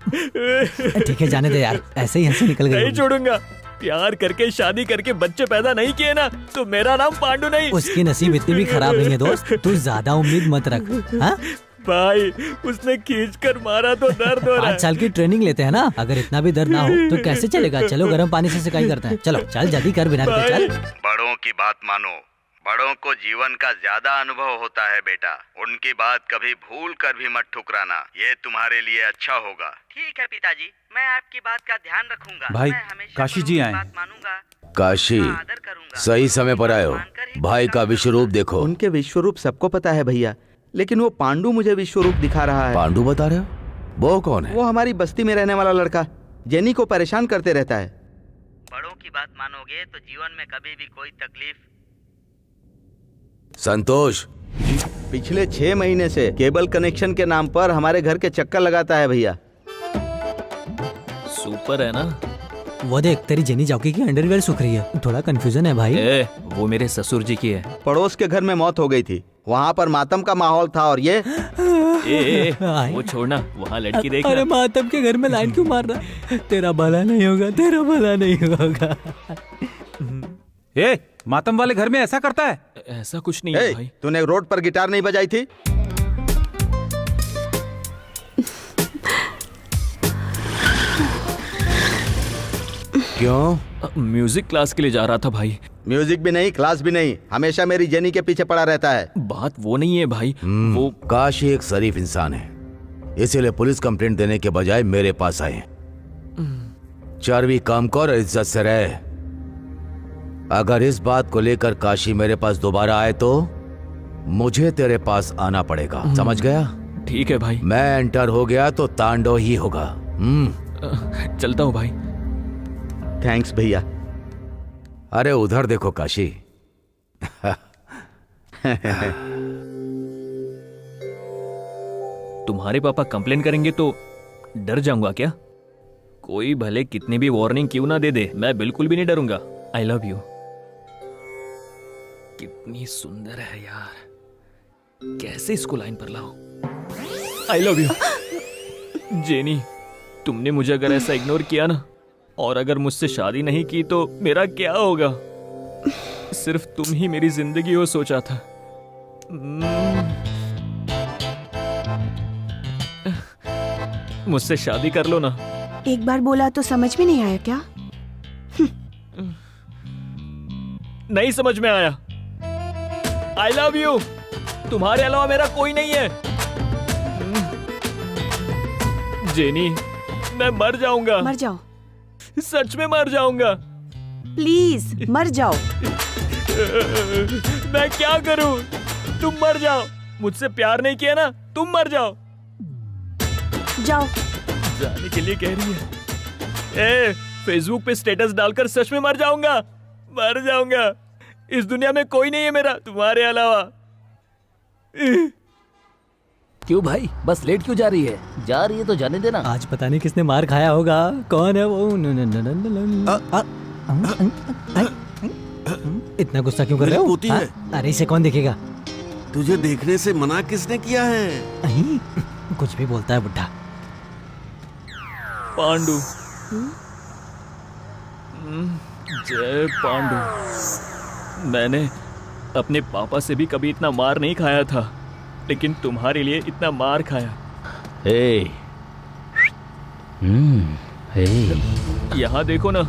ठीक है, जाने दे यार, ऐसे ही हंसी निकल गई नहीं होगी। छोड़ूंगा। प्यार करके शादी करके बच्चे पैदा नहीं किए ना तो मेरा नाम पांडु नहीं। उसकी नसीब इतनी भी खराब नहीं है दोस्त, तू ज्यादा उम्मीद मत रख। हाँ? भाई उसने खींच कर मारा तो दर्द हो रहा 5 साल की ट्रेनिंग लेते हैं ना, अगर इतना भी दर्द ना हो तो कैसे चलेगा? चलो गर्म पानी से सिकाई करते हैं। चलो चल, जल्दी कर, बिना रुके चल। बड़ों की बात मानो। बड़ों को जीवन का ज्यादा अनुभव होता है बेटा। उनकी बात कभी भूल कर भी मत ठुकराना, ये तुम्हारे लिए अच्छा होगा। ठीक है पिताजी, मैं आपकी बात का ध्यान रखूंगा। भाई, मैं हमेशा काशी जी बड़ों की आए। बात मानूंगा, काशी, आदर करूंगा। सही समय पर आए हो। भाई का विश्व रूप देखो। उनके विश्वरूप सबको पता है भैया, लेकिन वो पांडु मुझे विश्वरूप दिखा रहा है। पांडु बता रहे हो? वो कौन है? वो हमारी बस्ती में रहने वाला लड़का, जेनी को परेशान करते रहता है। बड़ों की बात मानोगे तो जीवन में कभी भी कोई तकलीफ। संतोष, पिछले 6 महीने से केबल कनेक्शन के नाम पर हमारे घर के चक्कर लगाता है भैया। सुपर है ना। वो देख, तेरी जेनी जॉकी की अंडरवियर सूख रही है। थोड़ा कंफ्यूजन है भाई। वो मेरे ससुर जी की है। पड़ोस के घर में मौत हो गई थी, वहाँ पर मातम का माहौल था और ये वो छोड़ना, वहाँ लड़की देख अरे मातम के घर में लाइन क्यों मार रहा है? तेरा भला नहीं होगा, तेरा भला नहीं होगा। ए, मातम वाले घर में ऐसा करता है? ऐसा कुछ नहीं है भाई। तूने रोड पर गिटार नहीं बजाई थी? क्यों? म्यूजिक क्लास के लिए जा रहा था भाई। म्यूजिक भी नहीं, क्लास भी नहीं, हमेशा मेरी जेनी के पीछे पड़ा रहता है। बात वो नहीं है भाई, वो काशी एक शरीफ इंसान है, इसीलिए पुलिस कंप्लेंट देने के बजाय मेरे पास आए। चर्बी कम कर और इज्जत से रहे। अगर इस बात को लेकर काशी मेरे पास दोबारा आए तो मुझे तेरे पास आना पड़ेगा, समझ गया? ठीक है भाई। मैं एंटर हो गया तो तांडव ही होगा। चलता हूँ भाई। थैंक्स भैया। अरे उधर देखो काशी। तुम्हारे पापा कंप्लेन करेंगे तो डर जाऊंगा क्या? कोई भले कितनी भी वार्निंग क्यों ना दे दे, मैं बिल्कुल भी नहीं डरूंगा। आई लव यू। कितनी सुंदर है यार, कैसे इसको लाइन पर लाओ। आई लव यू। जेनी, तुमने मुझे अगर ऐसा इग्नोर किया ना, और अगर मुझसे शादी नहीं की तो मेरा क्या होगा? सिर्फ तुम ही मेरी जिंदगी हो सोचा था। मुझसे शादी कर लो ना। एक बार बोला तो समझ में नहीं आया क्या? नहीं समझ में आया। आई लव यू। तुम्हारे अलावा मेरा कोई नहीं है। जेनी, मैं मर जाऊंगा। मर जाओ। सच में मर जाऊंगा। प्लीज मर जाओ। मैं क्या करूं? तुम मर जाओ। मुझसे प्यार नहीं किया ना, तुम मर जाओ। जाओ। जाने के लिए कह रही है। फेसबुक पे स्टेटस डालकर सच में मर जाऊंगा। मर जाऊंगा। इस दुनिया में कोई नहीं है मेरा तुम्हारे अलावा। क्यों भाई, बस लेट क्यों जा रही है? जा रही है तो जाने देना। आज पता नहीं किसने मार खाया होगा। कौन है वो? इतना गुस्सा क्यों कर रहे हो? अरे इसे कौन देखेगा? तुझे देखने से मना किसने किया है? कुछ भी बोलता है बुड्ढा। पांडु। जय पांडु। मैंने अपने पापा से भी कभी इतना मार नहीं खाया था, लेकिन तुम्हारे लिए इतना मार खाया। यहाँ देखो ना,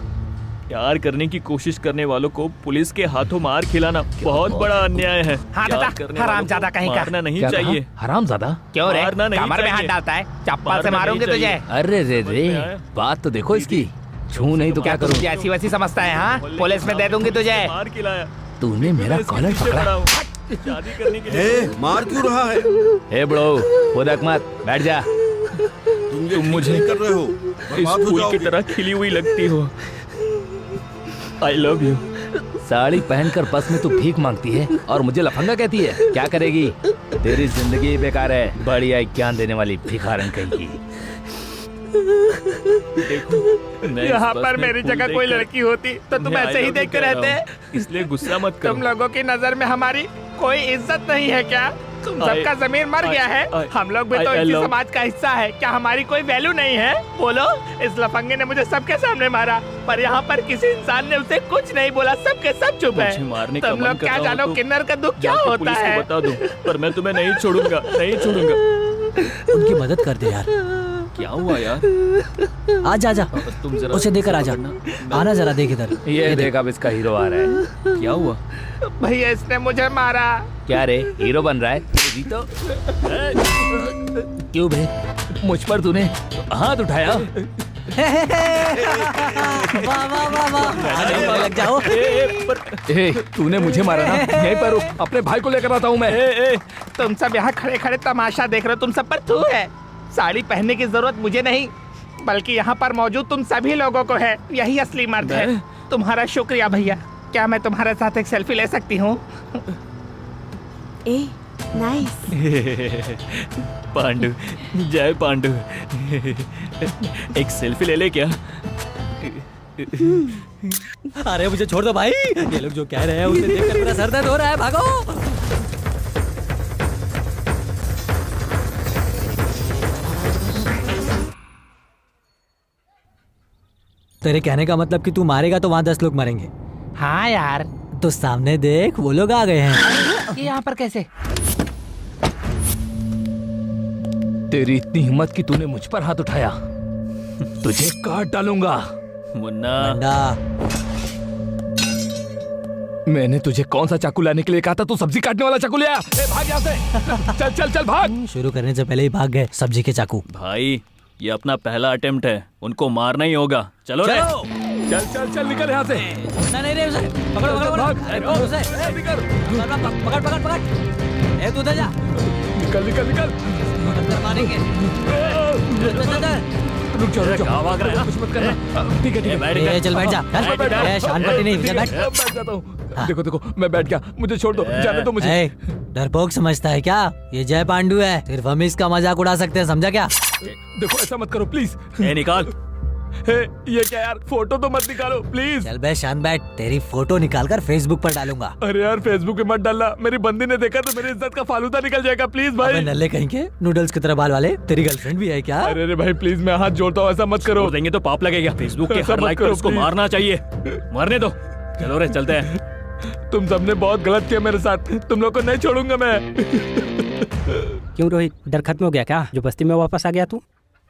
प्यार करने की कोशिश करने वालों को पुलिस के हाथों मार खिलाना बहुत बड़ा अन्याय है। हरामजादा कहीं का। मारना नहीं चाहिए। हरामजादा? क्यों रे? मारना नहीं कमर में हाथ चाहिए। डालता है, चप्पल से मारूंगे तुझे। अरे रे रे, बात तो देखो इसकी। छू नहीं तो क्या करूं? तुझे ऐसी वैसी समझता है? हाँ, पुलिस में दे दूंगी तुझे। मार खिलाया। तूने मेरा कॉलर पकड़ा। शादी करने के लिए मार क्यों रहा है? हे ब्रो, खुदक मत, बैठ जा। तुम मुझे कर रहे हो, इस फूल की तरह खिली हुई लगती हो। आई लव यू। साड़ी पहनकर बस में तू भीख मांगती है और मुझे लफंगा कहती है। क्या करेगी? तेरी जिंदगी बेकार है, बढ़िया ज्ञान देने वाली भिखारन कहीं की। यहाँ पर मेरी जगह कोई लड़की होती तो तुम ऐसे ही देखते रहते। इसलिए गुस्सा मत करो। तुम लोगों की नजर में हमारी कोई इज्जत नहीं है क्या? तुम सबका जमीर मर गया है। हम लोग भी तो इसी समाज का हिस्सा है। क्या हमारी कोई वैल्यू नहीं है? बोलो। इस लफंगे ने मुझे सबके सामने मारा, पर यहाँ पर किसी इंसान ने उसे कुछ नहीं बोला। सबके सब चुप है। तुम लोग क्या जानो किन्नर का दुख क्या होता है? बता दो, पर मैं तुम्हें नहीं छोड़ूंगा, नहीं छोड़ूंगा। उनकी मदद कर दे यार। क्या हुआ यार? आजा आजा, तुम जरा उसे देकर आजा। आना जरा, देख इधर। ये देख, अब इसका हीरो आ रहा है। क्या हुआ? भैया इसने मुझे मारा। क्या रे, हीरो बन रहा है? तो क्यों बे, मुझ पर तूने हाथ उठाया? वाह वाह वाह वाह, लग जाओ। तूने मुझे मारा ना? यहीं पर रुक, अपने भाई को लेकर आता हूँ मैं। तुम सब यहाँ खड़े खड़े तमाशा देख रहे हो। तुम सब पर थू है। साड़ी पहनने की जरूरत मुझे नहीं, बल्कि यहाँ पर मौजूद तुम सभी लोगों को है। यही असली मर्द है। तुम्हारा शुक्रिया भैया। क्या मैं तुम्हारे साथ एक सेल्फी ले सकती हूँ? नाइस। पांडु, जय पांडु। एक सेल्फी ले ले क्या? अरे मुझे छोड़ दो भाई, ये लोग जो कह रहे हैं उसे देखकर मेरा सर दर्द हो रहा है। भागो। तेरे कहने का मतलब कि तू मारेगा तो वहाँ 10 लोग मरेंगे। हाँ यार, तो सामने देख, वो लोग आ गए हैं। ये यहाँ पर कैसे? तेरी इतनी हिम्मत कि तूने मुझ पर हाथ उठाया, तुझे काट डालूंगा। मुन्ना, मैंने तुझे कौन सा चाकू लाने के लिए कहा था? तू सब्जी काटने वाला चाकू ले आया। ए, भाग यहाँ से। चल चल चल भाग। शुरू करने से पहले ही भाग गए सब्जी के चाकू। भाई ये अपना पहला अटेम्प्ट है, उनको मारना ही होगा। चलो रे। चल चल चल निकल यहाँ से। नहीं रे, उसे पकड़ पकड़ भाग। उसे पकड़ पकड़ पकड़। ए तू उधर जा। निकल निकल निकल। मारेंगे। रुक जाओ भाग रहा है। कुछ मत करना। ठीक है ठीक है। चल बैठ जा। शांत पट्टी नहीं, बैठ। बैठ जाता हूँ। देखो देखो मैं बैठ गया, मुझे छोड़ दो, जाने दो मुझे। डरपोक समझता है क्या? ये जय पांडु है, सिर्फ हम इसका मजाक उड़ा सकते हैं, समझा क्या? देखो ऐसा मत करो प्लीज। निकाल। ये क्या यार, फोटो तो मत निकालो प्लीज। चल बे शांत बैठ, तेरी फोटो निकाल कर फेसबुक पर डालूंगा। अरे यार फेसबुक पे मत डालना, मेरी बंदी ने देखा तो मेरी इज्जत का फालूदा निकल जाएगा। प्लीज भाई। नल्ले कहीं के नूडल्स की तरह बाल वाले, तेरी गर्लफ्रेंड भी है क्या? अरे भाई प्लीज, मैं हाथ जोड़ता हूँ, ऐसा मत करो। देंगे तो पाप लगेगा। फेसबुक के हर लाइक पर उसको मारना चाहिए। मरने दो। चलो रे चलते हैं। तुम सबने बहुत गलत किया मेरे साथ, तुम लोग को नहीं छोड़ूंगा मैं। क्यों रोहित, डर खत्म हो गया क्या जो बस्ती में वापस आ गया तू?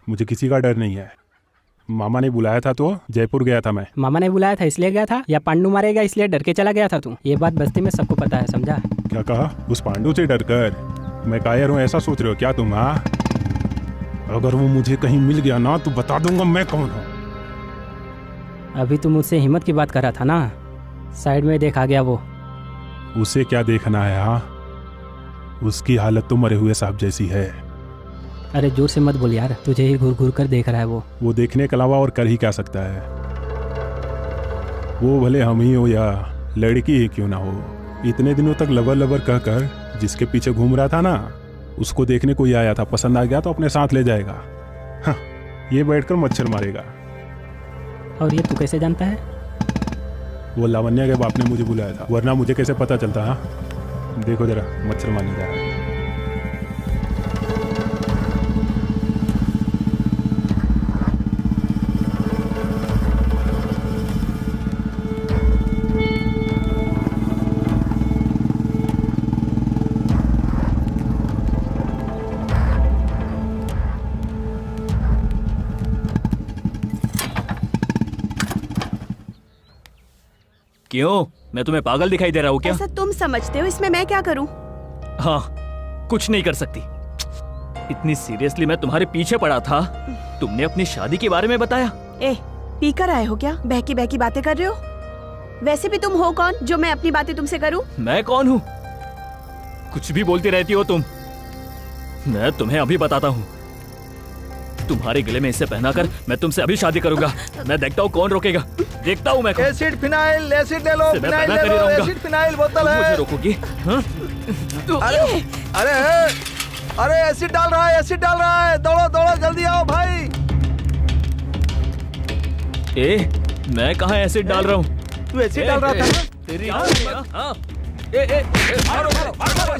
मुझे किसी का डर नहीं है। मामा ने बुलाया था तो जयपुर गया था मैं। मामा ने बुलाया था इसलिए गया था, या पांडु मारेगा इसलिए डर के चला गया था तू? ये बात बस्ती में सबको पता है, समझा? क्या कहा? उस पांडु से डर कर मैं कायर हूँ ऐसा सोच रहे हो क्या तुम? हाँ, अगर वो मुझे कहीं मिल गया ना तो बता दूंगा मैं कौन हूँ। अभी तू मुझसे हिम्मत की बात कर रहा था ना, साइड में देख आ गया वो। उसे क्या देखना है? हाँ, उसकी हालत तो मरे हुए सांप जैसी है। अरे जोर से मत बोल यार, तुझे ही घूर घूर कर देख रहा है वो देखने के अलावा और कर ही क्या सकता है? वो भले हम ही हो या लड़की ही क्यों ना हो, इतने दिनों तक लवर लवर कहकर जिसके पीछे घूम रहा था ना, उसको देखने को ही आया था। पसंद आ गया तो अपने साथ ले जाएगा। हाँ, ये बैठकर मच्छर मारेगा। और ये तू कैसे जानता है? वो लावण्या के बाप ने मुझे बुलाया था, वरना मुझे कैसे पता चलता? हाँ, देखो जरा मच्छर मारने जा रहा है। क्यों? मैं तुम्हें पागल दिखाई दे रहा हूँ क्या? ऐसा तुम समझते हो, इसमें मैं क्या करूं? हाँ, कुछ नहीं कर सकती। इतनी सीरियसली मैं तुम्हारे पीछे पड़ा था, तुमने अपनी शादी के बारे में बताया। पी कर आए हो क्या? बहकी बहकी बातें कर रहे हो? वैसे भी तुम हो कौन जो मैं अपनी बातें तुमसे करूं? मैं कौन हूँ? कुछ भी बोलती रहती हो तुम। मैं तुम्हें अभी बताता हूँ। तुम्हारे गले में इसे पहनाकर मैं तुमसे अभी शादी करूंगा। मैं देखता हूँ कौन रोकेगा। देखता हूँ मैं। एसिड फिनाइल, एसिड ले लो, फिनाइल ले लो, एसिड फिनाइल बोतल है। मुझे रोकोगी? हाँ? अरे अरे अरे एसिड डाल रहा है, एसिड डाल रहा है। दौड़ो दौड़ो जल्दी आओ भाई। मैं कहाँ एसिड डाल रहा हूँ? तू एसिड डाल रहा था ना? तेरी मारो मारो मारो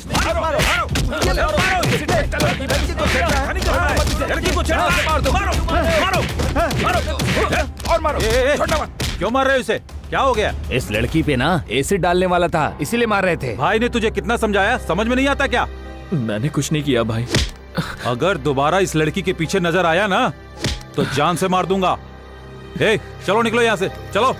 मारो मारो और मारो। क्यों मार रहे हो इसे? क्या हो गया? इस लड़की पे ना एसिड डालने वाला था, इसीलिए मार रहे थे। भाई ने तुझे कितना समझाया, समझ में नहीं आता क्या? मैंने कुछ नहीं किया भाई। अगर दोबारा इस लड़की के पीछे नजर आया ना तो जान से मार दूंगा। चलो निकलो यहाँ से, चलो।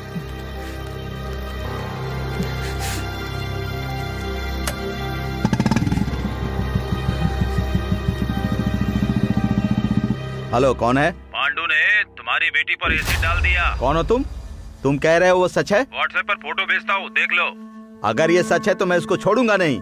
हेलो, कौन है? पांडु ने तुम्हारी बेटी पर एसिड डाल दिया। कौन हो तुम? तुम कह रहे हो वो सच है? व्हाट्सएप पर फोटो भेजता हूँ, देख लो। अगर ये सच है तो मैं उसको छोड़ूंगा नहीं।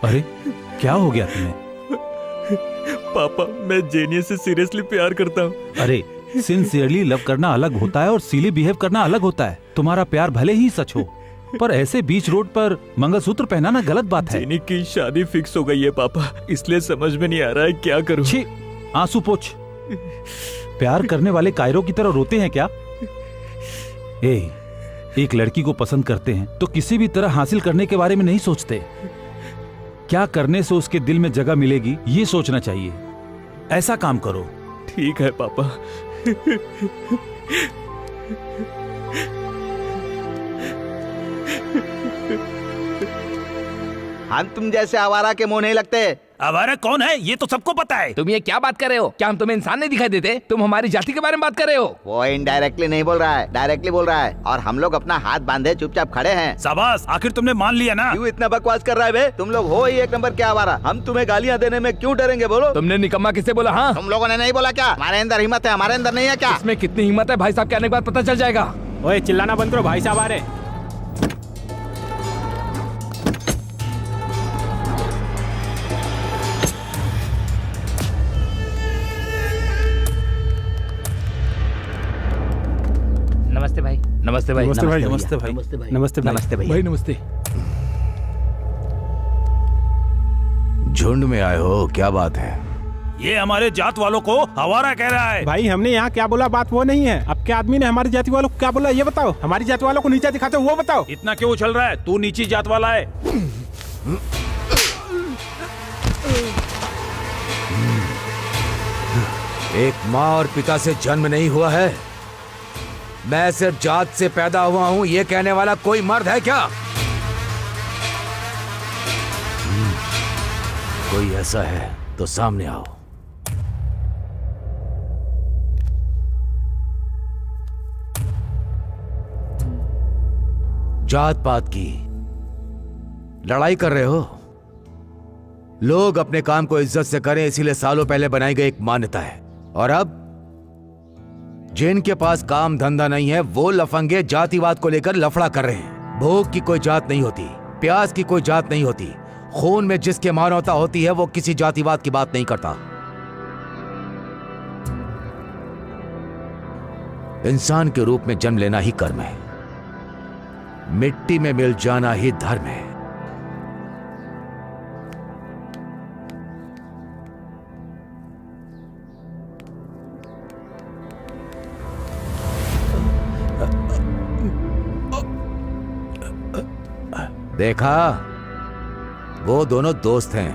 अरे क्या हो गया तुम्हें? पापा, मैं जेनिया से सीरियसली प्यार करता हूँ। अरे सिंसियरली लव करना अलग होता है और सिली बिहेव करना अलग होता है। तुम्हारा प्यार भले ही सच हो, पर ऐसे बीच रोड पर मंगलसूत्र पहनाना गलत बात है। जेनी की शादी फिक्स हो गई है पापा, इसलिए समझ में नहीं आ रहा है क्या करूं। छी, आंसू पोंछ। प्यार करने वाले कायरों की तरह रोते हैं क्या? एक लड़की को पसंद करते हैं तो किसी भी तरह हासिल करने के बारे में नहीं सोचते। क्या करने से उसके दिल में जगह मिलेगी ये सोचना चाहिए। ऐसा काम करो। ठीक है पापा। हम तुम जैसे आवारा के मुंह नहीं लगते। आवारा कौन है ये तो सबको पता है। तुम ये क्या बात कर रहे हो? क्या हम तुम्हें इंसान नहीं दिखाई देते? तुम हमारी जाति के बारे में बात कर रहे हो? वो इनडायरेक्टली नहीं बोल रहा है, डायरेक्टली बोल रहा है। और हम लोग अपना हाथ बांधे चुपचाप खड़े हैं। शाबाश, आखिर तुमने मान लिया ना। क्यों इतना बकवास कर रहा है बे? तुम लोग हो ही एक नंबर के आवारा। हम तुम्हें गालियाँ देने में क्यों डरेंगे बोलो? तुमने निकम्मा किससे बोला? हाँ, तुम लोगों ने नहीं बोला क्या? हमारे अंदर हिम्मत है, हमारे अंदर नहीं है क्या? इसमें कितनी हिम्मत है भाई साहब के आने के बाद पता चल जाएगा। ओए चिल्लाना बंद करो, भाई साहब आ रहे। नमस्ते भाई। नमस्ते भाई। नमस्ते भाई। नमस्ते भाई। नमस्ते भाई। नमस्ते भाई। नमस्ते भाई भैया। नमस्ते। झुंड में आए हो, क्या बात है? ये हमारे जात वालों को आवारा कह रहा है। भाई हमने यहाँ क्या बोला, बात वो नहीं है। अब क्या आदमी ने हमारी जाति वालों को क्या बोला ये बताओ। हमारी जाति वालों को नीचा दिखाते हो वो बताओ। इतना क्यों उछल रहा है? तू नीची जात वाला है। एक माँ और पिता से जन्म नहीं हुआ है, मैं सिर्फ जात से पैदा हुआ हूं, ये कहने वाला कोई मर्द है क्या? कोई ऐसा है तो सामने आओ। जात पात की लड़ाई कर रहे हो? लोग अपने काम को इज्जत से करें इसीलिए सालों पहले बनाई गई एक मान्यता है। और अब जिनके पास काम धंधा नहीं है वो लफंगे जातिवाद को लेकर लफड़ा कर रहे हैं। भूख की कोई जात नहीं होती, प्यास की कोई जात नहीं होती। खून में जिसके मानवता होती है वो किसी जातिवाद की बात नहीं करता। इंसान के रूप में जन्म लेना ही कर्म है, मिट्टी में मिल जाना ही धर्म है। देखा, वो दोनों दोस्त हैं।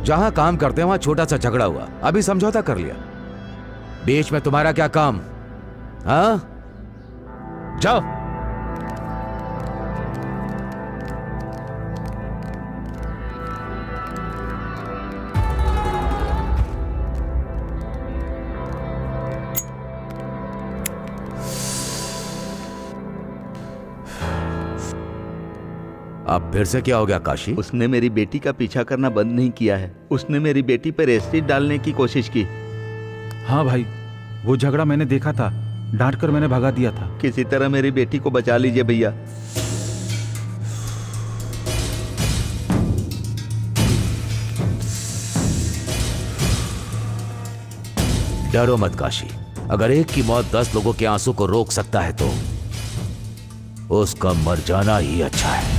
जहां काम करते हैं वहां छोटा सा झगड़ा हुआ, अभी समझौता कर लिया। बीच में तुम्हारा क्या काम? हाँ, जाओ। अब फिर से क्या हो गया काशी? उसने मेरी बेटी का पीछा करना बंद नहीं किया है। उसने मेरी बेटी पर एसिड डालने की कोशिश की। हाँ भाई, वो झगड़ा मैंने देखा था, डांट कर मैंने भगा दिया था। किसी तरह मेरी बेटी को बचा लीजिए भैया। डरो मत काशी, अगर एक की मौत 10 लोगों के आंसू को रोक सकता है तो उसका मर जाना ही अच्छा है।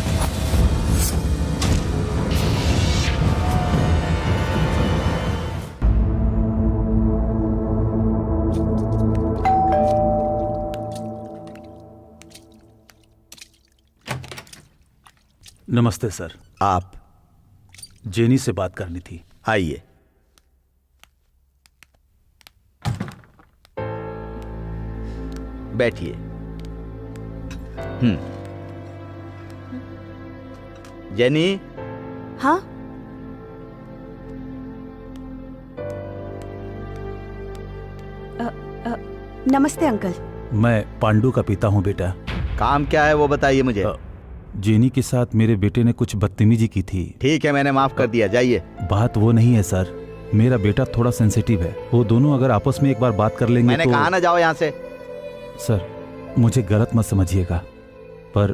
नमस्ते सर। आप? जेनी से बात करनी थी। आइए। बैठिए। जेनी। हाँ, नमस्ते अंकल। मैं पांडु का पिता हूँ बेटा। काम क्या है वो बताइए मुझे। जेनी के साथ मेरे बेटे ने कुछ बदतमीजी की थी। ठीक है, मैंने माफ कर दिया, जाइए। बात वो नहीं है सर, मेरा बेटा थोड़ा सेंसिटिव है। वो दोनों अगर आपस में एक बार बात कर लेंगे मैंने तो... कहा ना जाओ यहाँ से। सर, मुझे गलत मत समझिएगा, पर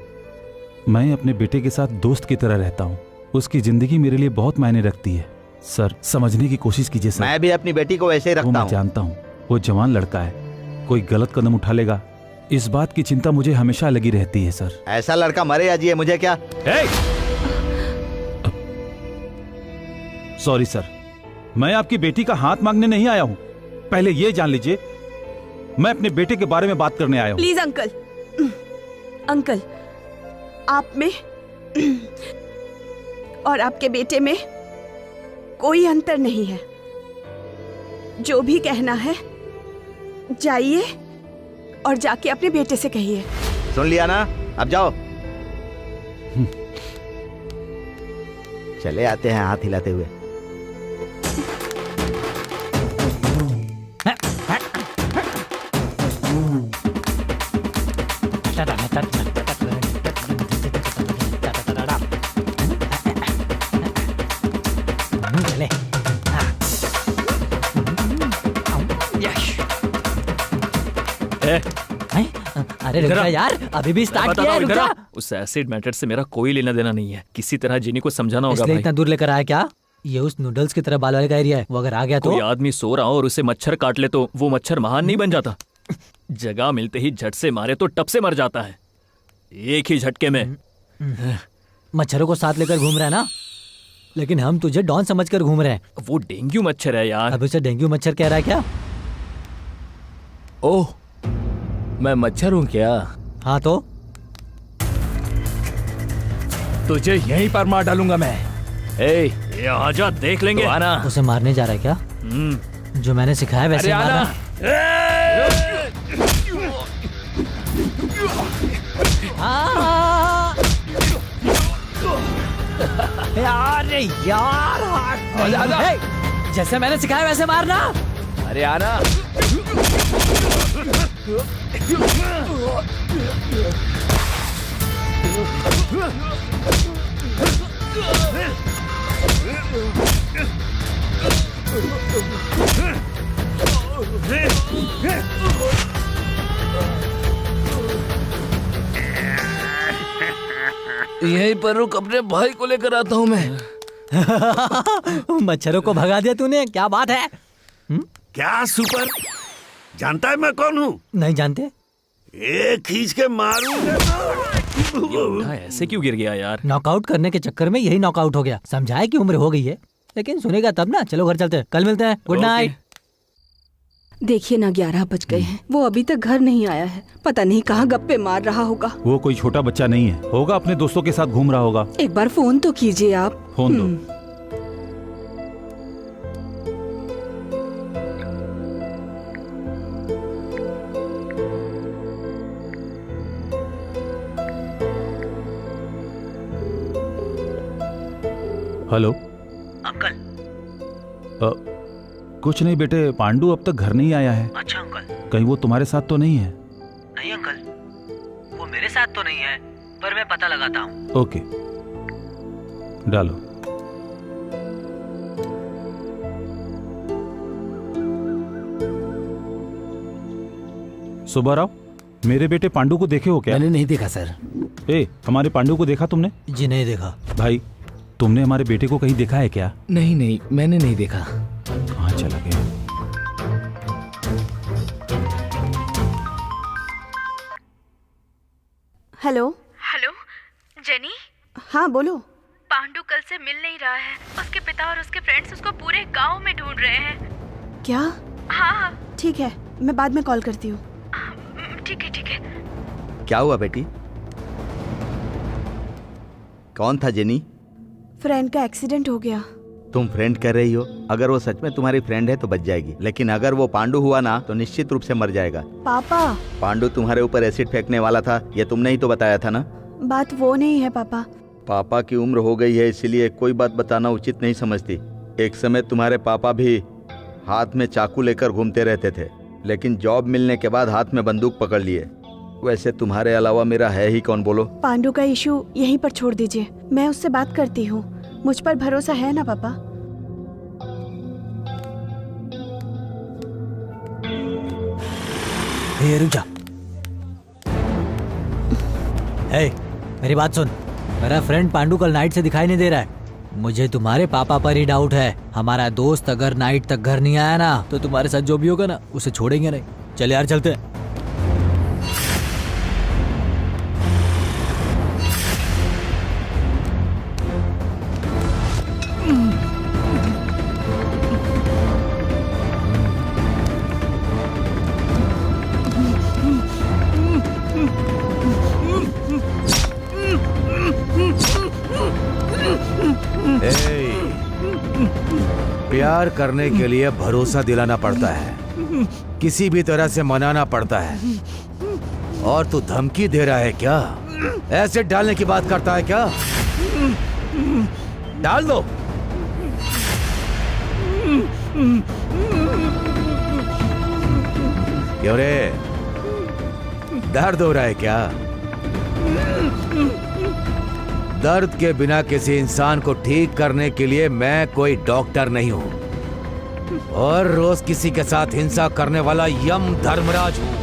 मैं अपने बेटे के साथ दोस्त की तरह रहता हूँ। उसकी जिंदगी मेरे लिए बहुत मायने रखती है। सर, समझने की कोशिश कीजिए सर। मैं भी अपनी बेटी को वैसे ही रखता हूँ। मैं जानता हूँ वो जवान लड़का है, कोई गलत कदम उठा लेगा इस बात की चिंता मुझे हमेशा लगी रहती है सर। ऐसा लड़का मरे या जिए मुझे क्या। सॉरी सर, मैं आपकी बेटी का हाथ मांगने नहीं आया हूं। पहले ये जान लीजिए, मैं अपने बेटे के बारे में बात करने आया हूं। प्लीज अंकल, अंकल, आप में और आपके बेटे में कोई अंतर नहीं है। जो भी कहना है जाइए और जाके अपने बेटे से कहिए। सुन लिया ना, अब जाओ। चले आते हैं हाथ हिलाते हुए। अरे रुक जा यार, अभी भी स्टार्ट किया है, रुक जा। उस एसिड मैटर से मेरा कोई लेना देना नहीं है। किसी तरह जिनी को समझाना होगा भाई। इतना दूर लेकर आया क्या? ये उस नूडल्स की तरह बाल वाले का एरिया है, वो अगर आ गया तो कोई आदमी सो रहा हो और उसे मच्छर काट ले तो वो मच्छर महान नहीं बन जाता। जगह मिलते ही झट से मारे तो टप से मर जाता है, एक ही झटके में। मच्छरों को साथ लेकर घूम रहा है ना, लेकिन हम तुझे डॉन समझकर घूम रहे हैं। वो डेंगू मच्छर है यार। अब उसे डेंगू मच्छर कह रहा है क्या? ओह, मैं मच्छर हूँ क्या? हाँ तो तुझे यहीं पर मार डालूंगा मैं। ये आजा, देख लेंगे। तो आना। उसे मारने जा रहा है क्या? जो मैंने सिखाया वैसे मारना। अरे यार, जैसे मैंने सिखाया वैसे मारना। अरे आना। यहीं पर रुक, अपने भाई को लेकर आता हूँ मैं। मच्छरों को भगा दिया तूने, क्या बात है? क्या सुपर, जानता है मैं कौन हूँ? नहीं जानते। एक खींच के मारूंगा। ऐसे क्यों गिर गया यार? नॉकआउट करने के चक्कर में यही नॉकआउट हो गया। समझाए कि उम्र हो गई है, लेकिन सुनेगा तब ना। चलो घर चलते हैं, कल मिलते हैं। Good night. देखिए ना, 11 बज गए हैं, वो अभी तक घर नहीं आया है। पता नहीं कहाँ गप्पे मार रहा होगा। वो कोई छोटा बच्चा नहीं है, होगा अपने दोस्तों के साथ घूम रहा होगा। एक बार फोन तो कीजिए आप। फोन दो। Hello uncle. कुछ नहीं बेटे, पांडु अब तक घर नहीं आया है। अच्छा अंकल। कहीं वो तुम्हारे साथ तो नहीं है? नहीं अंकल, वो मेरे साथ तो नहीं है, पर मैं पता लगाता हूँ। ओके, डालो। सुब्बाराव, मेरे बेटे पांडु को देखे हो क्या? मैंने नहीं देखा सर। हमारे पांडु को देखा तुमने? जी नहीं देखा। भाई, तुमने हमारे बेटे को कहीं देखा है क्या? नहीं, मैंने नहीं देखा। कहाँ चला गया? हेलो। Hello jenny. हाँ बोलो। पांडु कल से मिल नहीं रहा है। उसके पिता और उसके फ्रेंड्स उसको पूरे गांव में ढूंढ रहे हैं। क्या? हाँ। ठीक है, मैं बाद में कॉल करती हूँ। ठीक है ठीक है। क्या हुआ बेटी? कौन था जेनी? फ्रेंड का एक्सीडेंट हो गया। तुम फ्रेंड कर रही हो, अगर वो सच में तुम्हारी फ्रेंड है तो बच जाएगी, लेकिन अगर वो पांडु हुआ ना तो निश्चित रूप से मर जाएगा। पापा, पांडु तुम्हारे ऊपर एसिड फेंकने वाला था, ये तुमने ही तो बताया था ना? बात वो नहीं है पापा। पापा की उम्र हो गई है, इसलिए कोई बात बताना उचित नहीं समझती। एक समय तुम्हारे पापा भी हाथ में चाकू लेकर घूमते रहते थे, लेकिन जॉब मिलने के बाद हाथ में बंदूक पकड़ लिए। वैसे तुम्हारे अलावा मेरा है ही कौन, बोलो? पांडु का इशू यहीं पर छोड़ दीजिए, मैं उससे बात करती हूँ। मुझ पर भरोसा है ना पापा? रुक जा। मेरी बात सुन। मेरा फ्रेंड पांडु कल नाइट से दिखाई नहीं दे रहा है। मुझे तुम्हारे पापा पर ही डाउट है। हमारा दोस्त अगर नाइट तक घर नहीं आया ना तो तुम्हारे साथ जो भी होगा ना उसे छोड़ेंगे नहीं। चल यार चलते हैं। प्यार करने के लिए भरोसा दिलाना पड़ता है, किसी भी तरह से मनाना पड़ता है। और तू धमकी दे रहा है क्या? एसिड डालने की बात करता है क्या? डाल दो। क्यों रे, दर्द हो रहा है क्या? दर्द के बिना किसी इंसान को ठीक करने के लिए मैं कोई डॉक्टर नहीं हूं, और रोज किसी के साथ हिंसा करने वाला यम धर्मराज हूं।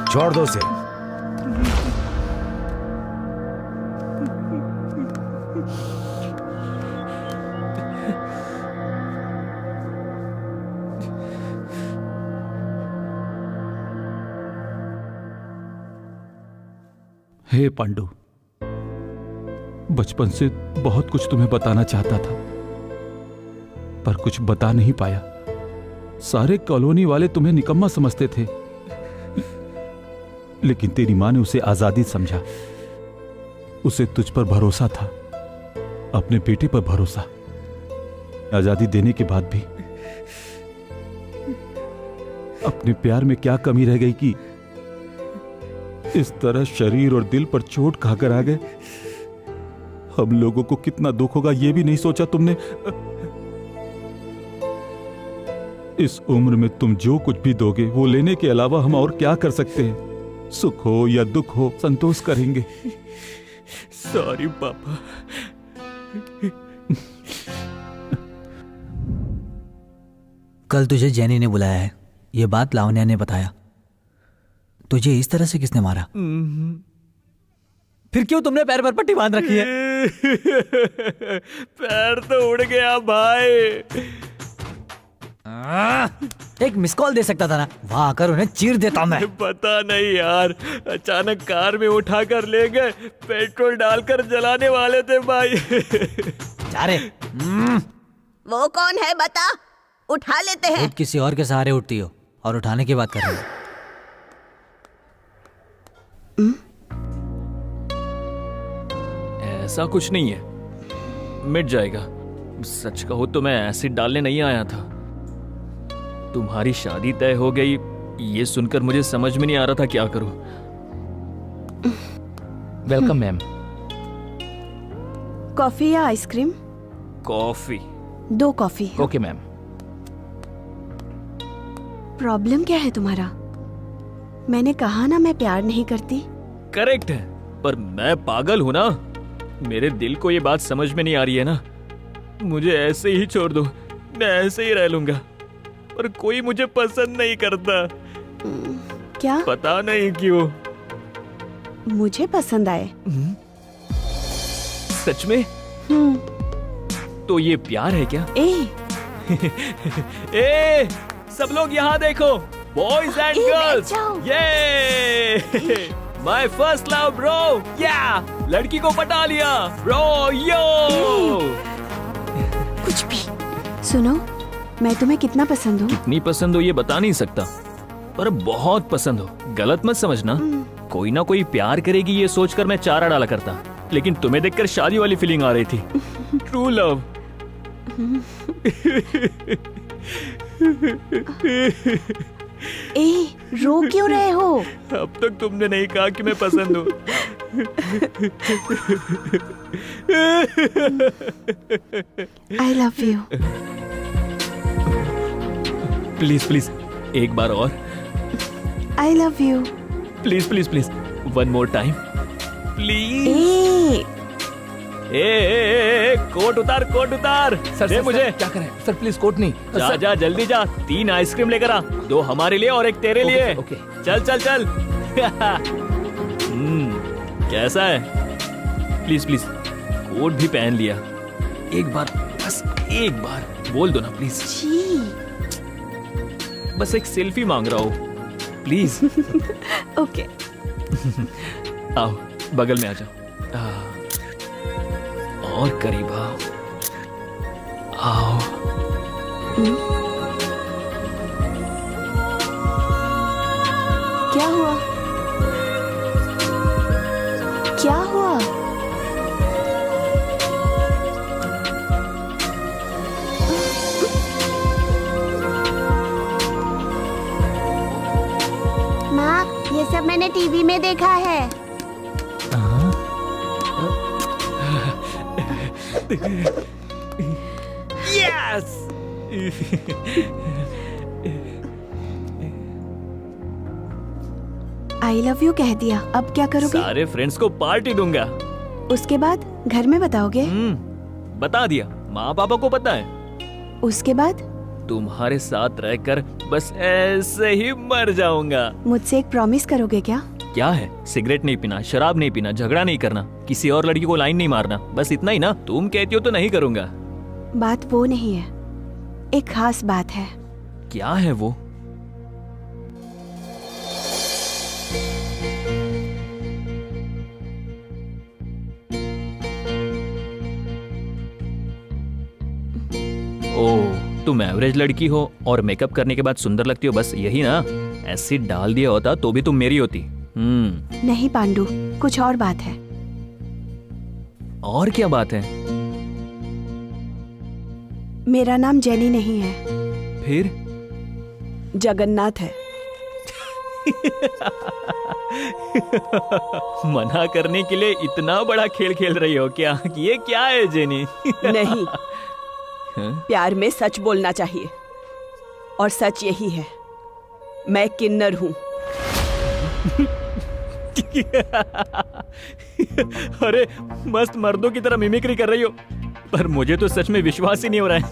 छोड़ दो उसे। हे पांडु, बचपन से बहुत कुछ तुम्हें बताना चाहता था, पर कुछ बता नहीं पाया। सारे कॉलोनी वाले तुम्हें निकम्मा समझते थे, लेकिन तेरी मां ने उसे आजादी समझा। उसे तुझ पर भरोसा था, अपने बेटे पर भरोसा। आजादी देने के बाद भी अपने प्यार में क्या कमी रह गई कि इस तरह शरीर और दिल पर चोट खाकर आ गए। हम लोगों को कितना दुख होगा यह भी नहीं सोचा तुमने। इस उम्र में तुम जो कुछ भी दोगे वो लेने के अलावा हम और क्या कर सकते हैं? सुख हो या दुख हो, संतोष करेंगे। सॉरी पापा। कल तुझे जेनी ने बुलाया है, ये बात लावण्या ने बताया। तुझे इस तरह से किसने मारा? फिर क्यों तुमने पैर पर पट्टी बांध रखी है? पैर तो उड़ गया भाई। एक मिस कॉल दे सकता था ना, वहां आकर उन्हें चीर देता मैं। पता नहीं यार, अचानक कार में उठा कर ले गए, पेट्रोल डालकर जलाने वाले थे भाई। जा रे। वो कौन है बता, उठा लेते हैं। खुद किसी और के सहारे उठती हो और उठाने की बात कर रही हो। ऐसा कुछ नहीं है, मिट जाएगा। सच कहो तो मैं एसिड डालने नहीं आया था। तुम्हारी शादी तय हो गई, ये सुनकर मुझे समझ में नहीं आ रहा था क्या करूं। Welcome ma'am. कॉफी या ice cream? Coffee. 2 coffee. Okay ma'am. Problem क्या है तुम्हारा? मैंने कहा ना मैं प्यार नहीं करती। करेक्ट है, पर मैं पागल हूं ना। मेरे दिल को ये बात समझ में नहीं आ रही है ना। मुझे ऐसे ही छोड़ दो, मैं ऐसे ही रह लूंगा। पर कोई मुझे पसंद नहीं करता। क्या? पता नहीं क्यों। मुझे पसंद आए। सच में? तो ये प्यार है क्या? ए, सब लोग यहाँ देखो, बॉयज एंड गर्ल्स। ये माय फर्स्ट लव ब्रो। या लड़की को पटा लिया ब्रो। यो कुछ भी। सुनो, मैं तुम्हें कितना पसंद हूँ? कितनी पसंद हो ये बता नहीं सकता, पर बहुत पसंद हो। गलत मत समझना, कोई ना कोई प्यार करेगी ये सोचकर मैं चारा डाला करता, लेकिन तुम्हें देखकर शादी वाली फीलिंग आ रही थी। True love. ए, रो क्यों रहे हो? अब तक तुमने नहीं कहा कि मैं पसंद हूँ। I love you. Please please एक बार और। I love you. Please please please one more time please. ए, कोट उतार, कोट उतार। सर, दे सर, मुझे। सर, क्या करें सर? प्लीज कोट नहीं। जा सर, जा जल्दी जा, 3 आइसक्रीम लेकर आ, 2 हमारे लिए और 1 तेरे ओके, लिए। ओके। चल चल चल। कैसा है? प्लीज प्लीज कोट भी पहन लिया। एक बार, बस एक बार बोल दो ना प्लीज। बस एक सेल्फी मांग रहा हूँ प्लीज। ओके। आओ बगल में आ जाओ। और करीब आओ। आओ। क्या हुआ? क्या हुआ? माँ, ये सब मैंने टीवी में देखा है। यस। आई लव यू कह दिया, अब क्या करोगे? सारे फ्रेंड्स को पार्टी दूंगा। उसके बाद घर में बताओगे? बता दिया, माँ पापा को पता है। उसके बाद? तुम्हारे साथ रहकर बस ऐसे ही मर जाऊंगा। मुझसे एक प्रॉमिस करोगे क्या? क्या है? सिगरेट नहीं पीना, शराब नहीं पीना, झगड़ा नहीं करना, किसी और लड़की को लाइन नहीं मारना, बस इतना ही ना? तुम कहती हो तो नहीं करूंगा। बात वो नहीं है, एक खास बात है। क्या है वो? ओह, तुम एवरेज लड़की हो और मेकअप करने के बाद सुंदर लगती हो, बस यही ना? एसिड डाल दिया होता तो भी तुम मेरी होती। नहीं पांडु, कुछ और बात है। और क्या बात है? मेरा नाम जेनी नहीं है। फिर? जगन्नाथ है। मना करने के लिए इतना बड़ा खेल खेल रही हो क्या? ये क्या है जेनी? नहीं, प्यार में सच बोलना चाहिए, और सच यही है, मैं किन्नर हूँ। अरे मस्त मर्दों की तरह मिमिक्री कर रही हो, पर मुझे तो सच में विश्वास ही नहीं हो रहा है।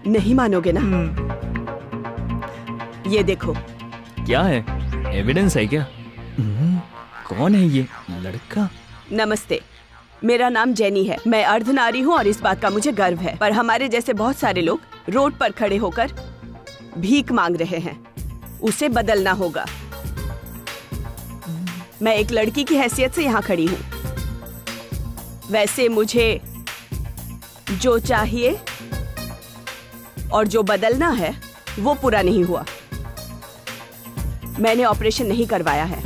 नहीं मानोगे ना? ये देखो। क्या है? एविडेंस है क्या? कौन है ये लड़का? नमस्ते, मेरा नाम जेनी है। मैं अर्धनारी हूँ और इस बात का मुझे गर्व है, पर हमारे जैसे बहुत सारे लोग रोड पर खड़े होकर भीख मांग रहे हैं, उसे बदलना होगा। मैं एक लड़की की हैसियत से यहाँ खड़ी हूँ। वैसे मुझे जो चाहिए और जो बदलना है वो पूरा नहीं हुआ। मैंने ऑपरेशन नहीं करवाया है।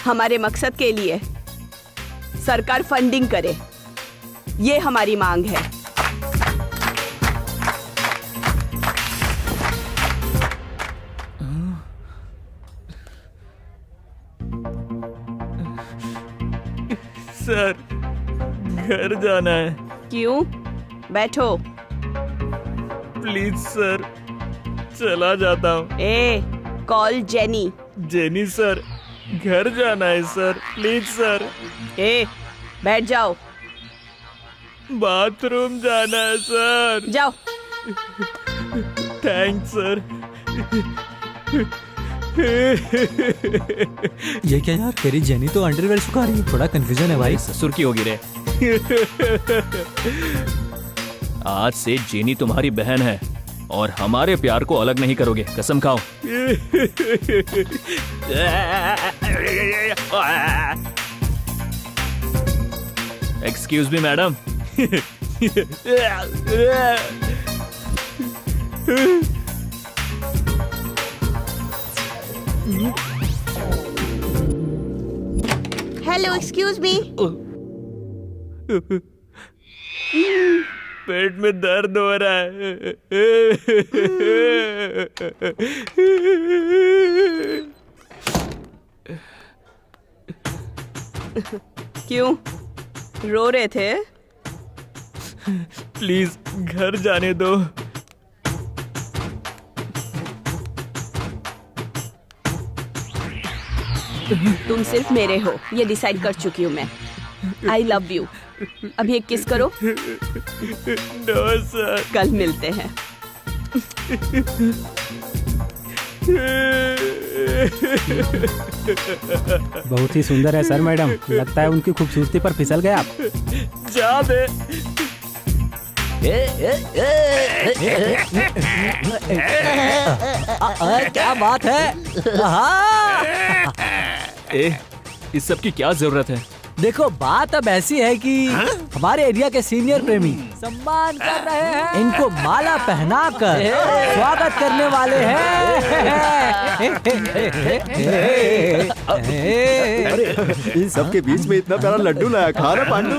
हमारे मकसद के लिए सरकार फंडिंग करे, ये हमारी मांग है। सर, घर जाना है। क्यों? बैठो। प्लीज सर, चला जाता हूँ। Call jenny. जेनी सर, घर जाना है सर, प्लीज सर। बैठ जाओ। बाथरूम जाना है सर। जाओ। Thanks sir. ये क्या यार, तेरी जेनी तो अंडरवेयर सुखा रही है। थोड़ा कंफ्यूजन है भाई। ससुर की होगी रे। आज से जेनी तुम्हारी बहन है और हमारे प्यार को अलग नहीं करोगे, कसम खाओ। Excuse me madam. Hello, excuse me. पेट में दर्द हो रहा है। क्यों रो रहे थे? प्लीज घर जाने दो। तुम सिर्फ मेरे हो, ये डिसाइड कर चुकी हूँ मैं। I love you. अभी एक किस करो। No sir. कल मिलते हैं। बहुत ही सुंदर है सर मैडम, लगता है उनकी खूबसूरती पर फिसल गए आप। जा बे। क्या बात है? इस सब की क्या जरूरत है? देखो बात अब ऐसी है कि हमारे एरिया के सीनियर प्रेमी सम्मान कर रहे हैं, इनको माला पहनाकर स्वागत करने वाले हैं। इन सबके बीच में इतना प्यारा लड्डू लाया, खा ना पांडू।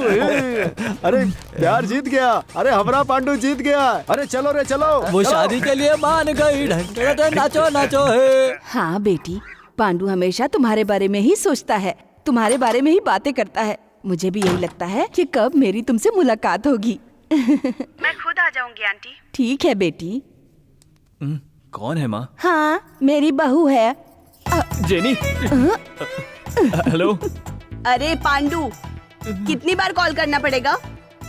अरे प्यार जीत गया, अरे हमारा पांडू जीत गया। अरे चलो रे चलो। वो शादी के लिए मान गई, नाचो नाचो है। हाँ बेटी, पांडू हमेशा तुम्हारे बारे में ही सोचता है, तुम्हारे बारे में ही बातें करता है। मुझे भी यही लगता है कि कब मेरी तुमसे मुलाकात होगी। मैं खुद आ जाऊंगी आंटी। ठीक है बेटी। कौन है माँ? हाँ, मेरी बहू है। जेनी। हेलो। अरे पांडू, कितनी बार कॉल करना पड़ेगा?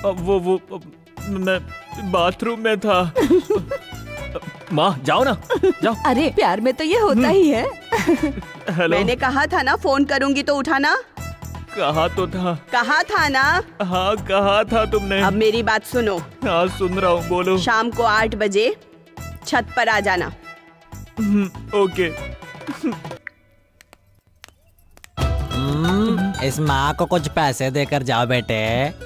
वो मैं बाथरूम में था। माँ जाओ ना, जाओ। अरे प्यार में तो ये होता ही है। हेलो। मैंने कहा था ना फोन करूंगी तो उठाना। कहा तो था। कहा था ना? हाँ कहा था तुमने। अब मेरी बात सुनो। हाँ सुन रहा हूँ, बोलो। शाम को 8 बजे छत पर आ जाना। ओके। इस माँ को कुछ पैसे देकर जाओ बेटे।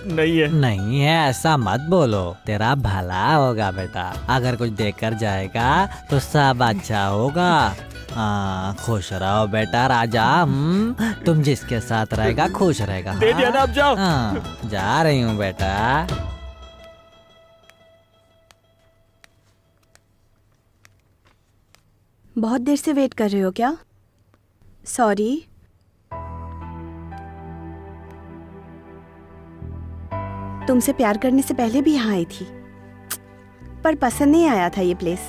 नहीं है। नहीं है ऐसा मत बोलो, तेरा भला होगा बेटा। अगर कुछ देकर जाएगा तो सब अच्छा होगा। खुश रहो बेटा राजा। तुम जिसके साथ रहेगा खुश रहेगा। दे दिया ना, अब जाओ। जा रही हूँ बेटा। बहुत देर से वेट कर रहे हो क्या? सॉरी। तुमसे प्यार करने से पहले भी यहाँ आई थी, पर पसंद नहीं आया था ये प्लेस।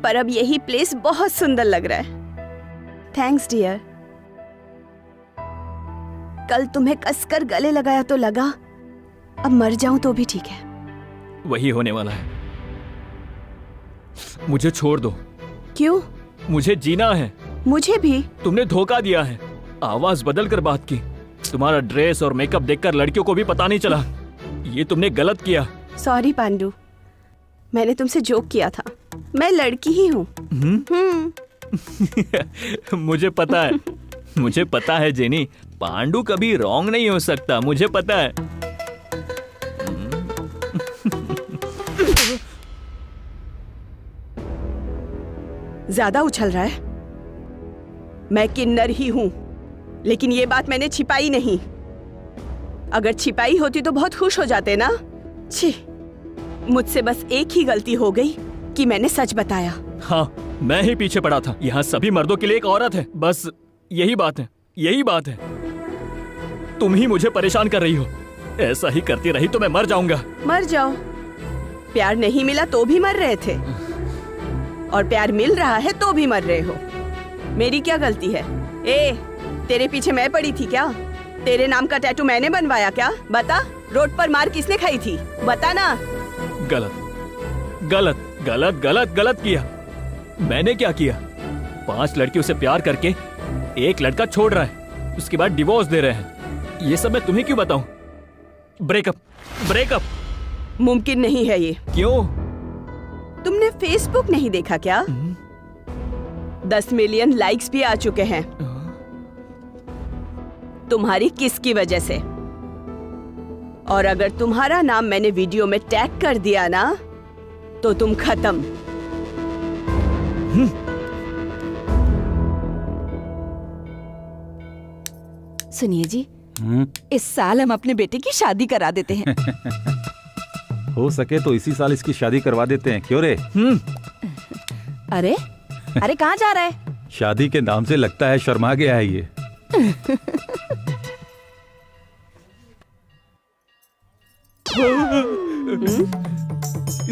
पर अब यही प्लेस बहुत सुंदर लग रहा है। Thanks dear. कल तुम्हें कसकर गले लगाया तो लगा अब मर जाऊं तो भी ठीक है। वही होने वाला है। मुझे छोड़ दो। क्यों? मुझे जीना है। मुझे भी। तुमने धोखा दिया है। आवाज बदल कर बात की। तुम्हारा ड्रेस और मेकअप देखकर लड़कियों को भी पता नहीं चला। ये तुमने गलत किया। सॉरी पांडू, मैंने तुमसे जोक किया था। मैं लड़की ही हूँ। मुझे पता है, मुझे पता है जेनी। पांडू कभी रॉन्ग नहीं हो सकता, मुझे पता है। ज्यादा उछल रहा है। मैं किन्नर ही हूँ, लेकिन ये बात मैंने छिपाई नहीं। अगर छिपाई होती तो बहुत खुश हो जाते ना। छी, मुझसे बस एक ही गलती हो गई कि मैंने सच बताया। हाँ, मैं ही पीछे पड़ा था। यहाँ सभी मर्दों के लिए एक औरत है, बस यही बात है, यही बात है। तुम ही मुझे परेशान कर रही हो। ऐसा ही करती रही तो मैं मर जाऊंगा। मर जाओ। प्यार नहीं मिला तो भी मर रहे थे, और प्यार मिल रहा है तो भी मर रहे हो। मेरी क्या गलती है? तेरे पीछे मैं पड़ी थी क्या? तेरे नाम का टैटू मैंने बनवाया क्या? बता। रोड पर मार किसने खाई थी? बता ना। गलत गलत गलत गलत गलत किया। मैंने क्या किया? 5 लड़कियों से प्यार करके एक लड़का छोड़ रहा है, उसके बाद डिवोर्स दे रहे हैं। ये सब मैं तुम्हें क्यों बताऊं? Breakup breakup. मुमकिन नहीं है ये। क्यों? तुमने फेसबुक नहीं देखा क्या? 10 मिलियन लाइक्स भी आ चुके हैं तुम्हारी किस की वजह से। और अगर तुम्हारा नाम मैंने वीडियो में टैग कर दिया ना तो तुम खत्म। सुनिए जी, इस साल हम अपने बेटे की शादी करा देते हैं। हो सके तो इसी साल इसकी शादी करवा देते हैं। क्यों रे? अरे अरे कहाँ जा रहा है? शादी के नाम से लगता है शर्मा गया है ये।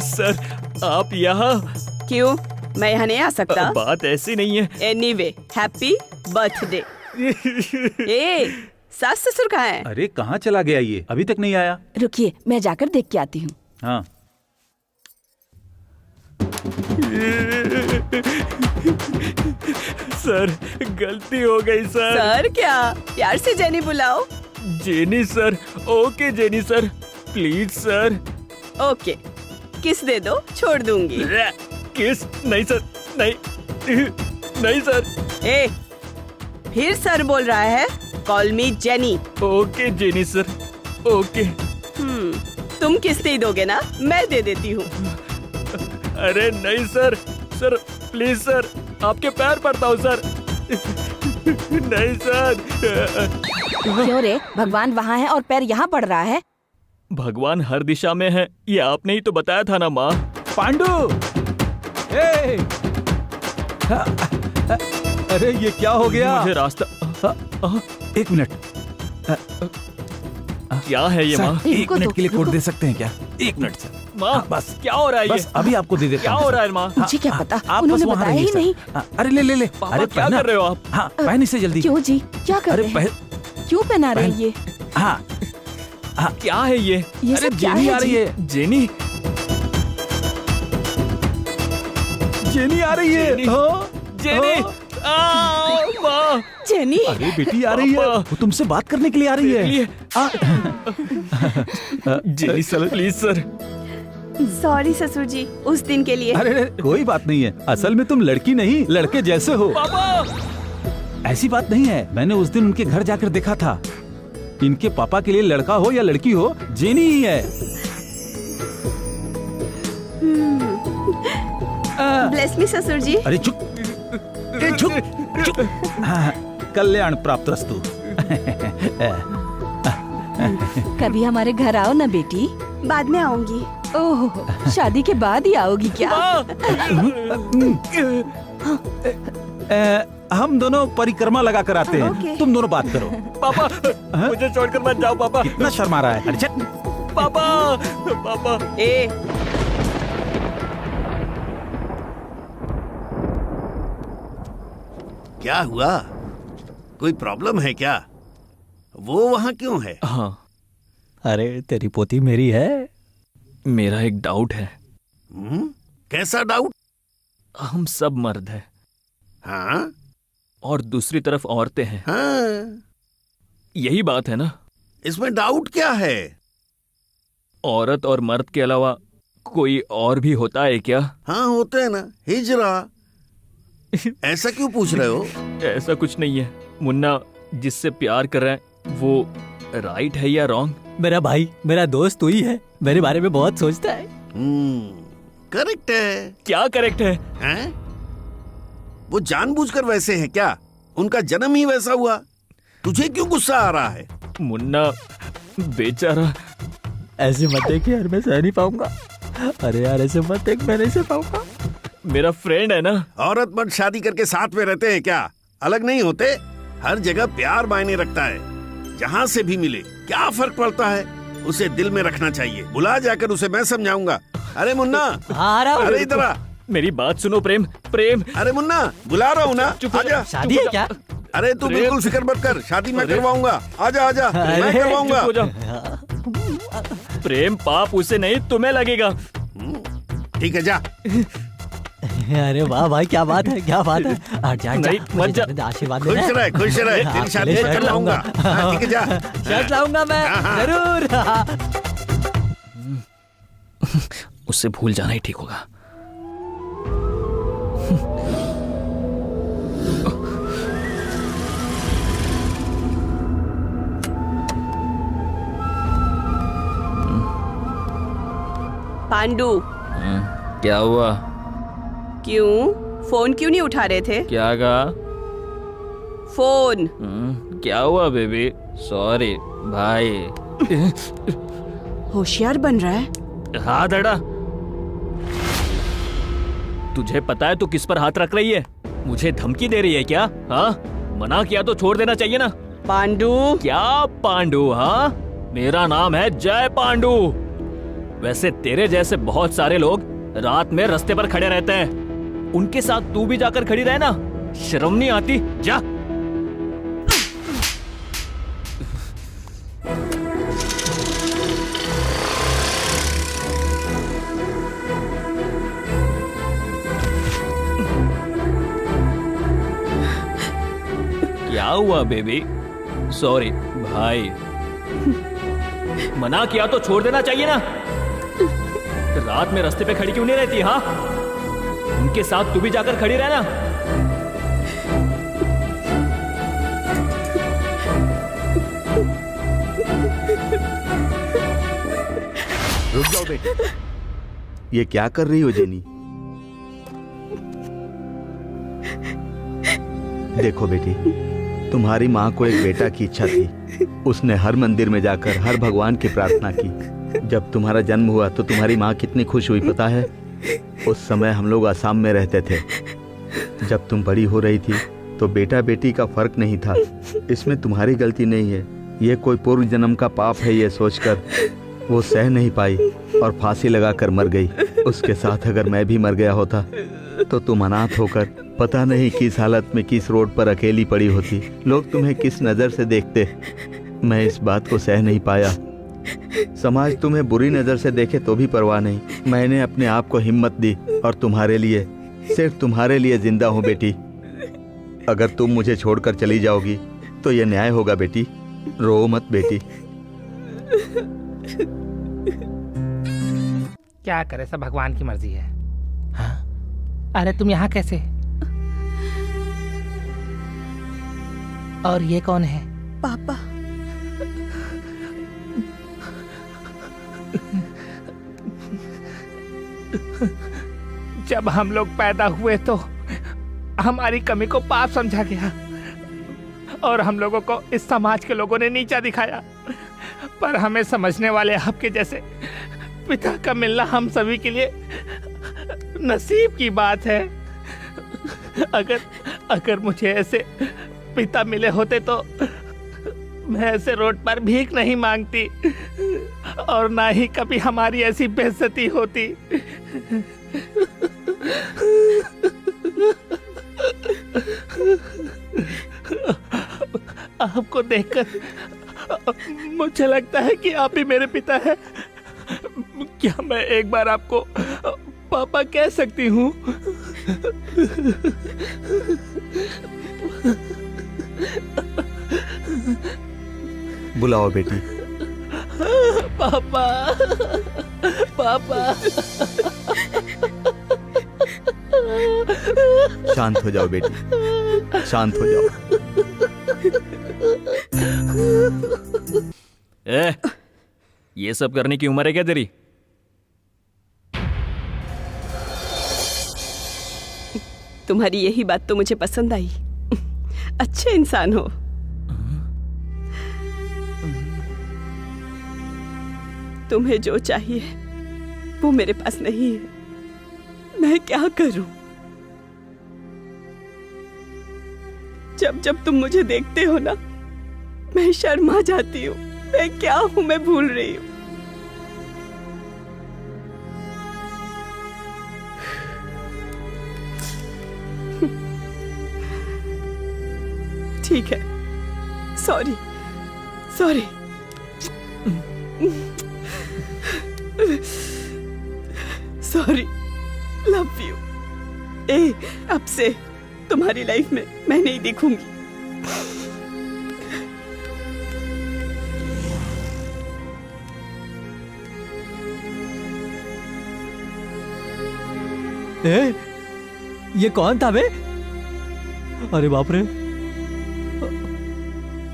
सर, आप यहाँ? क्यों? मैं यहाँ नहीं आ सकता? बात ऐसी नहीं है। Anyway, happy birthday. सास ससुर कहाँ है? अरे कहाँ चला गया ये? अभी तक नहीं आया। रुकिए, मैं जाकर देख के आती हूँ। हाँ। सर, गलती हो गई सर। सर क्या? प्यार से जेनी बुलाओ। Jenny sir. Okay jenny sir, please sir. Okay, किस दे दो, छोड़ दूंगी। किस? नहीं सर, नहीं नहीं सर। फिर सर बोल रहा है? कॉल मी jenny. Okay jenny sir, okay. तुम किस्त नहीं दोगे ना, मैं दे देती हूँ। अरे नहीं सर, सर प्लीज सर, आपके पैर पड़ता हूँ सर। नहीं सर। क्यों रे, भगवान वहाँ है और पैर यहाँ पड़ रहा है? भगवान हर दिशा में है, ये आपने ही तो बताया था ना माँ। पांडु, अरे ये क्या हो गया? मुझे रास्ता। एक मिनट, क्या है ये माँ? एक मिनट के लिए कोड दे सकते हैं क्या? एक मिनट सर। माँ बस क्या हो रहा है? बस अभी आपको दे देता क्या हूं, हो सर। रहा है माँ? मुझे क्या पता, आप उन्होंने बस वहाँ बताया रहिए, ही सर। नहीं। अरे ले पापा, अरे क्या पहना। कर रहे हो आप? हाँ पहन इसे जल्दी। क्यों जी, क्या कर रहे हैं? क्यों पहना रहे हैं ये? हाँ क्या है ये? ये अरे सब क्या जेनी है आ रही जी? है। जेनी, जेनी आ रही है। जेनी, माँ। जेनी, अरे बेटी आ रही है, वो तुमसे बात करने के लिए आ रही है। Jenny sir please sir. Sorry ससुर जी, उस दिन के लिए। अरे कोई बात नहीं है, असल में तुम लड़की नहीं लड़के जैसे हो। पापा, ऐसी बात नहीं है, मैंने उस दिन उनके घर जाकर देखा था। इनके पापा के लिए लड़का हो या लड़की हो, जेनी ही है। ब्लेस मी ससुर जी। अरे चुप चुप। हाँ, कल्याण प्राप्त रस्तु। कभी हमारे घर आओ ना बेटी। बाद में आऊंगी। ओह, शादी के बाद ही आओगी क्या? हम दोनों परिक्रमा लगा कर आते हैं। ओके। तुम दोनों बात करो। पापा मुझे छोड़कर मत जाओ पापा। इतना शर्मा रहा है। अरे चल। पापा, पापा। ए, क्या हुआ? कोई प्रॉब्लम है क्या? वो वहाँ क्यों है? हाँ, अरे तेरी पोती मेरी है। मेरा एक डाउट है। कैसा डाउट? हम सब मर्द हैं। हाँ और दूसरी तरफ औरतें हैं। हाँ, यही बात है ना? इसमें डाउट क्या है? औरत और मर्द के अलावा कोई और भी होता है क्या? हाँ होते हैं ना, हिजरा। ऐसा क्यों पूछ रहे हो? ऐसा कुछ नहीं है। मुन्ना जिससे प्यार कर रहा है वो राइट है या रॉन्ग? मेरा भाई, मेरा दोस्त तू ही है, मेरे बारे में बहुत सोचता है। करेक्ट है। क्या करेक्ट है? हैं? वो जानबूझकर वैसे हैं क्या? उनका जन्म ही वैसा हुआ। तुझे क्यों गुस्सा आ रहा है? मुन्ना बेचारा। ऐसे मत देख यार, मैं सह नहीं पाऊंगा। अरे यार ऐसे मत देख, मैं नहीं सह पाऊंगा। मेरा फ्रेंड है ना। औरत मर्द शादी करके साथ में रहते हैं क्या? अलग नहीं होते। हर जगह प्यार मायने रखता है। जहाँ से भी मिले क्या फर्क पड़ता है? उसे दिल में रखना चाहिए। बुला जाकर उसे मैं समझाऊंगा। अरे मुन्ना, अरे इधर आ। मेरी बात सुनो प्रेम। प्रेम, अरे मुन्ना, बुला रहा हूँ ना, आजा। शादी है क्या? अरे तू बिल्कुल फिक्र मत कर, शादी मैं करवाऊंगा। आजा आजा, मैं करवाऊंगा। प्रेम पाप उसे नहीं तुम्हें लगेगा। ठीक है जा। अरे वाह भाई, क्या बात है, क्या बात है। जा, नहीं, मत जा। आशीर्वाद खुश रहे, खुश रहे। तेरी शादी मैं करवाऊंगा। हाँ, ठीक है जा। शर्ट लाऊंगा मैं जरूर। उससे भूल जाना ही ठीक होगा। पांडु, क्या हुआ? क्यों फोन क्यों नहीं उठा रहे थे? क्या कहा? फोन। क्या हुआ बेबी? सॉरी भाई। होशियार बन रहा है। हाथ हटा। तुझे पता है तू किस पर हाथ रख रही है? मुझे धमकी दे रही है क्या? हाँ, मना किया तो छोड़ देना चाहिए ना। पांडु। क्या पांडु? हाँ, मेरा नाम है जय पांडु। वैसे तेरे जैसे बहुत सारे लोग रात में रास्ते पर खड़े रहते हैं। उनके साथ तू भी जाकर खड़ी रहे ना। शर्म नहीं आती? जा। क्या हुआ बेबी? सॉरी भाई। मना किया तो छोड़ देना चाहिए ना। रात में रास्ते पे खड़ी क्यों नहीं रहती? हाँ, उनके साथ तू भी जाकर खड़ी रहना। रुक जाओ बेटी। ये क्या कर रही हो जेनी? देखो बेटी, तुम्हारी माँ को एक बेटा की इच्छा थी। उसने हर मंदिर में जाकर हर भगवान की प्रार्थना की। जब तुम्हारा जन्म हुआ तो तुम्हारी माँ कितनी खुश हुई पता है? उस समय हम लोग असम में रहते थे। जब तुम बड़ी हो रही थी तो बेटा बेटी का फर्क नहीं था। इसमें तुम्हारी गलती नहीं है। ये कोई पूर्व जन्म का पाप है, ये सोचकर वो सह नहीं पाई और फांसी लगाकर मर गई। उसके साथ अगर मैं भी मर गया होता तो तुम अनाथ होकर पता नहीं किस हालत में किस रोड पर अकेली पड़ी होती। लोग तुम्हें किस नज़र से देखते, मैं इस बात को सह नहीं पाया। समाज तुम्हें बुरी नज़र से देखे तो भी परवाह नहीं। मैंने अपने आप को हिम्मत दी और तुम्हारे लिए, सिर्फ तुम्हारे लिए जिंदा हूँ बेटी। अगर तुम मुझे छोड़कर चली जाओगी तो ये न्याय होगा बेटी। रो मत बेटी। क्या करे, सब भगवान की मर्जी है। हाँ? अरे तुम यहाँ कैसे? और ये कौन है? पापा। जब हम लोग पैदा हुए तो हमारी कमी को पाप समझा गया और हम लोगों को इस समाज के लोगों ने नीचा दिखाया। पर हमें समझने वाले आपके जैसे पिता का मिलना हम सभी के लिए नसीब की बात है। अगर मुझे ऐसे पिता मिले होते तो मैं ऐसे रोड पर भीख नहीं मांगती और ना ही कभी हमारी ऐसी बेइज्जती होती। आपको देखकर मुझे लगता है कि आप ही मेरे पिता हैं। क्या मैं एक बार आपको पापा कह सकती हूँ? बुलाओ बेटी। पापा, पापा। शांत हो जाओ बेटी, शांत हो जाओ। ये सब करने की उम्र है क्या तेरी? तुम्हारी यही बात तो मुझे पसंद आई। अच्छे इंसान हो। तुम्हें जो चाहिए वो मेरे पास नहीं है। मैं क्या करूं? जब जब तुम मुझे देखते हो ना, मैं शर्मा जाती हूँ। मैं क्या हूं, मैं भूल रही हूँ। ठीक है, sorry, sorry. Sorry, love you. अब से तुम्हारी लाइफ में मैं नहीं दिखूंगी। ये कौन था बे? अरे बाप रे,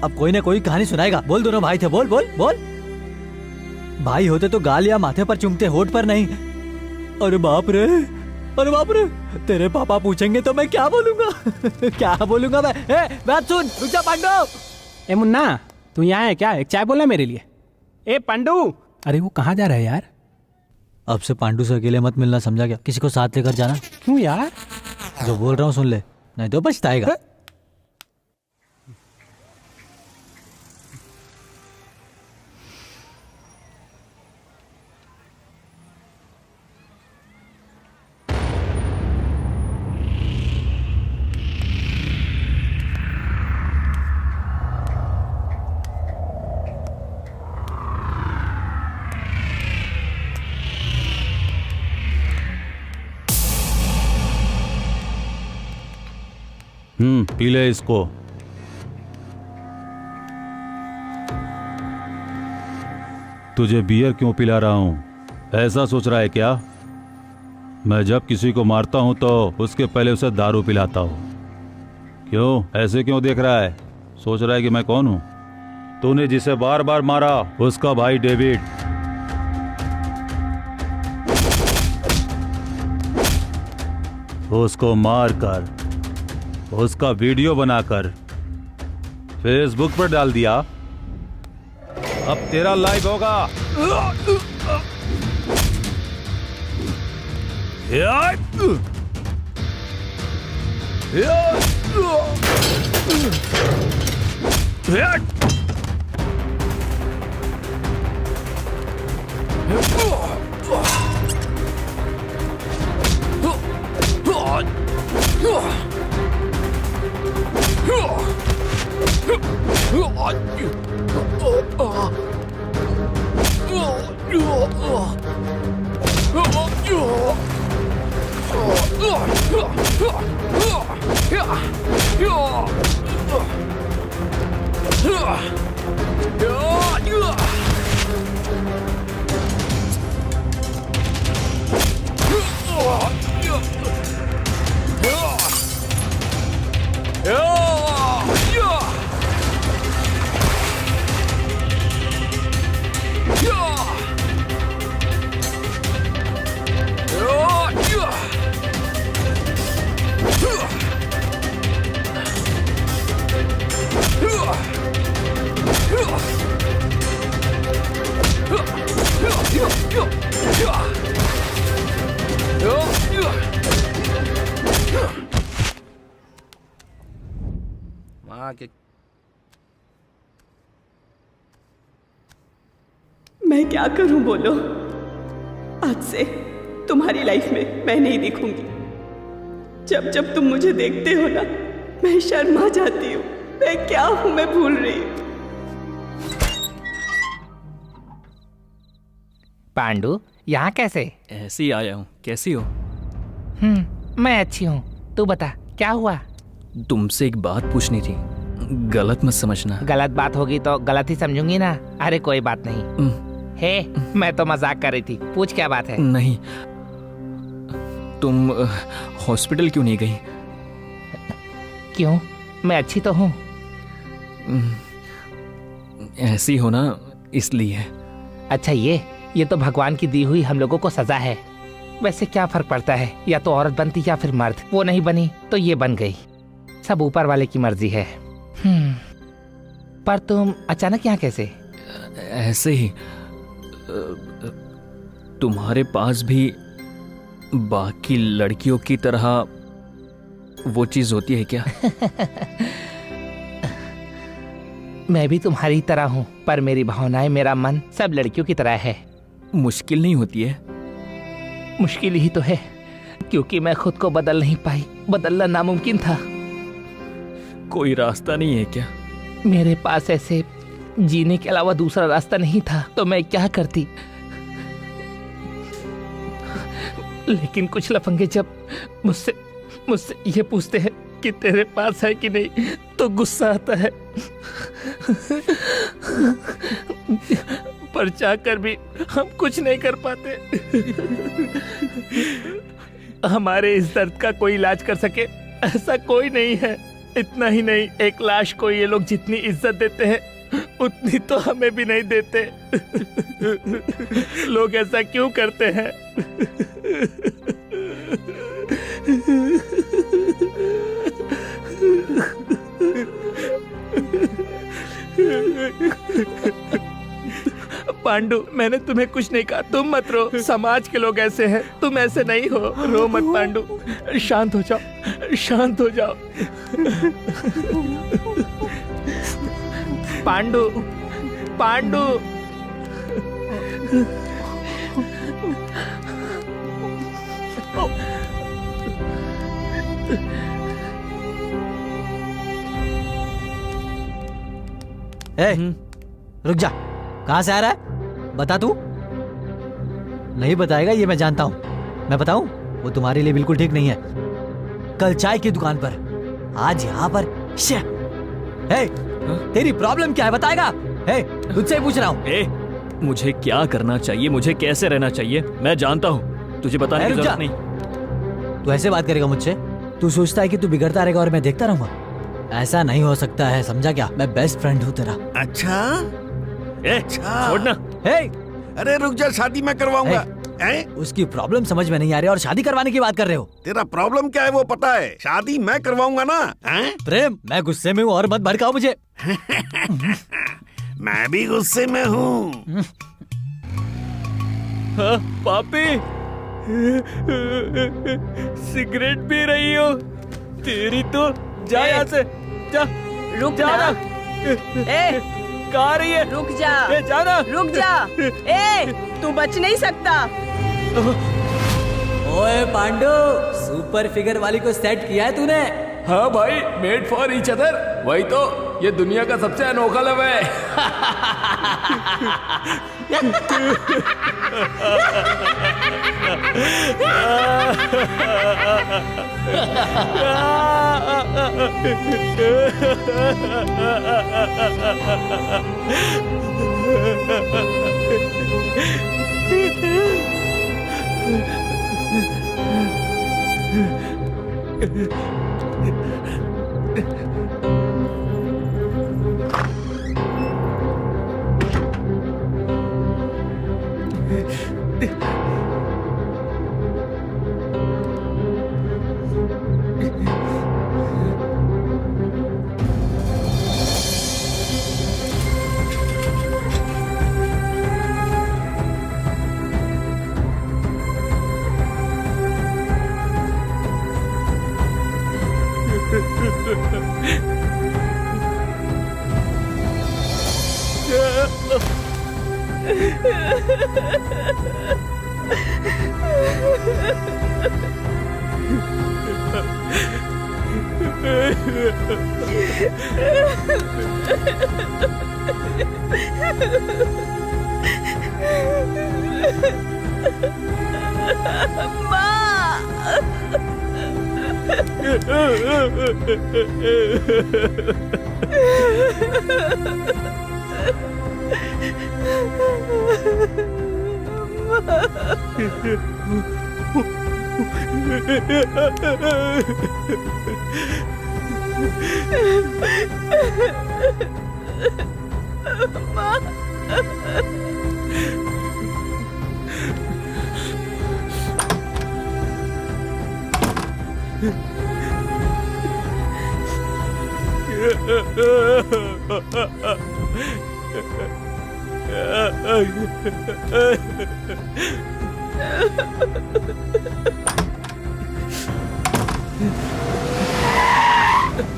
अब कोई ना कोई कहानी सुनाएगा। बोल, दोनों भाई थे। बोल बोल बोल। भाई होते तो गाल या माथे पर चुमते, होठ पर नहीं। अरे बाप रे, अरे बाप रे, तेरे पापा पूछेंगे तो मैं क्या बोलूंगा? क्या बोलूंगा मैं? बात सुन, रुक जा पांडु। ए मुन्ना, तू यहाँ है क्या? एक चाय बोलना मेरे लिए। ए पांडु। अरे वो कहाँ जा रहा है यार? अब से पांडु से अकेले मत मिलना, समझा क्या? किसी को साथ लेकर जाना। क्यों यार? जो बोल रहा हूँ सुन ले, नहीं तो पछताएगा। पी ले इसको। तुझे बियर क्यों पिला रहा हूं? ऐसा सोच रहा है क्या? मैं जब किसी को मारता हूं तो उसके पहले उसे दारू पिलाता हूं। क्यों, ऐसे क्यों देख रहा है? सोच रहा है कि मैं कौन हूं? तूने जिसे बार बार मारा उसका भाई डेविड। उसको मार कर उसका वीडियो बनाकर फेसबुक पर डाल दिया। अब तेरा लाइव होगा। मैं क्या करूं बोलो? आज से तुम्हारी लाइफ में मैं नहीं दिखूंगी। जब जब तुम मुझे देखते हो ना, मैं शर्मा जाती हूँ। मैं क्या हूँ मैं भूल रही हूँ। पांडु, यहाँ कैसे? ऐसे ही आया हूँ। कैसी हो? मैं अच्छी हूँ। तू बता क्या हुआ? तुमसे एक बात पूछनी थी, गलत मत समझना। गलत बात होगी तो गलत ही समझूंगी ना। अरे कोई बात नहीं। हे, मैं तो मजाक कर रही थी। पूछ क्या बात है? नहीं, तुम हॉस्पिटल क्यों नहीं गई? क्यों? मैं अच्छी तो हूँ। ऐसी हो ना, इसलिए। अच्छा, ये तो भगवान की दी हुई हम लोगों को सजा है। वैसे क्या फर्क पड़ता है, या तो औरत बनती या फिर मर्द। वो नहीं बनी तो ये बन गई। सब ऊपर वाले की मर्जी है। पर तुम अचानक यहाँ कैसे? ऐसे ही। तुम्हारे पास भी बाकी लड़कियों की तरह वो चीज होती है क्या? मैं भी तुम्हारी तरह हूँ, पर मेरी भावनाएं, मेरा मन सब लड़कियों की तरह है। मुश्किल नहीं होती है? मुश्किल ही तो है, क्योंकि मैं खुद को बदल नहीं पाई। बदलना नामुमकिन था। कोई रास्ता नहीं है क्या? मेरे पास ऐसे जीने के अलावा दूसरा रास्ता नहीं था, तो मैं क्या करती। लेकिन कुछ लफंगे जब मुझसे ये पूछते हैं कि तेरे पास है कि नहीं, तो गुस्सा आता है। पर चाहकर भी हम कुछ नहीं कर पाते। हमारे इस दर्द का कोई इलाज कर सके ऐसा कोई नहीं है। इतना ही नहीं, एक लाश को ये लोग जितनी इज्जत देते हैं उतनी तो हमें भी नहीं देते। लोग ऐसा क्यों करते हैं? पांडु, मैंने तुम्हें कुछ नहीं कहा। तुम मत रो। समाज के लोग ऐसे हैं, तुम ऐसे नहीं हो। रो मत पांडु, शांत हो जाओ, शांत हो जाओ। पांडु, पांडु। रुक जा। कहाँ से आ रहा है? बता तू। नहीं बताएगा ये मैं जानता हूँ। मैं बताऊँ? वो तुम्हारे लिए बिल्कुल ठीक नहीं है। कल चाय की दुकान पर, आज यहाँ पर। तेरी प्रॉब्लम क्या है बताएगा? तुझसे ही पूछ रहा हूँ। मुझे क्या करना चाहिए, मुझे कैसे रहना चाहिए, मैं जानता हूँ। तुझे बताने की जरूरत नहीं। तू ऐसे बात करेगा मुझसे? तू सोचता है कि तू बिगड़ता रहेगा और मैं देखता रहूंगा? ऐसा नहीं हो सकता है, समझा क्या? मैं बेस्ट फ्रेंड हूँ तेरा। अच्छा, छोड़ना। अरे रुक जा, शादी मैं करवाऊंगा। उसकी प्रॉब्लम समझ में नहीं आ रही और शादी करवाने की बात कर रहे हो। तेरा प्रॉब्लम क्या है वो पता है, शादी मैं करवाऊंगा ना। प्रेम, मैं गुस्से में हूँ और मत भड़काओ मुझे। मैं भी गुस्से में हूँ। पापी, सिगरेट पी रही हो तेरी तो। जा यहाँ से, जा। रुक जा ना। ए, कहाँ रही है? रुक जा। जाना। रुक जा। ए, तू बच नहीं सकता। ओए पांडु, सुपर फिगर वाली को सेट किया है तूने? हाँ भाई, मेड फॉर ईच अदर। वही तो, ये दुनिया का सबसे अनोखा लव है।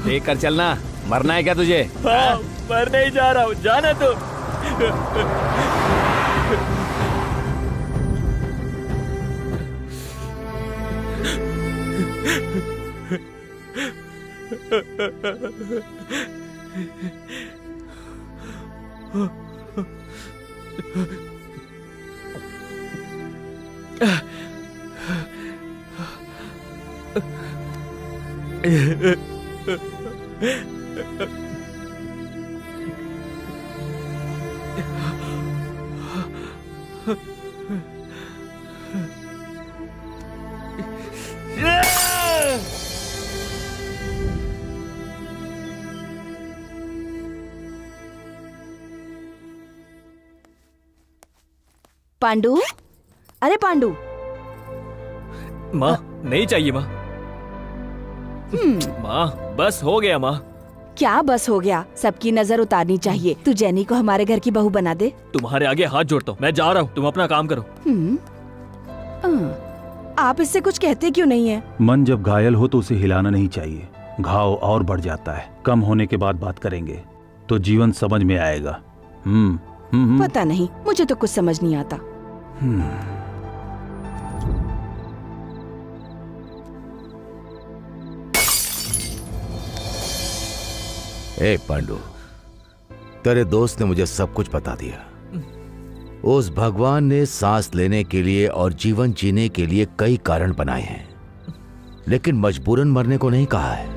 लेकर चलना। मरना है क्या तुझे? हाँ, मरने ही जा रहा हूँ, जाना तो। पांडु, अरे पांडु। माँ, नहीं चाहिए माँ। माँ, बस हो गया माँ। क्या बस हो गया? सबकी नजर उतारनी चाहिए। तू जेनी को हमारे घर की बहू बना दे। तुम्हारे आगे हाथ जोड़ता हूँ, मैं जा रहा हूँ, तुम अपना काम करो। आप इससे कुछ कहते क्यों नहीं है? मन जब घायल हो तो उसे हिलाना नहीं चाहिए, घाव और बढ़ जाता है। कम होने के बाद बात करेंगे तो जीवन समझ में आएगा। पता नहीं, मुझे तो कुछ समझ नहीं आता। ए पांडु, तेरे दोस्त ने मुझे सब कुछ बता दिया। उस भगवान ने सांस लेने के लिए और जीवन जीने के लिए कई कारण बनाए हैं, लेकिन मजबूरन मरने को नहीं कहा है।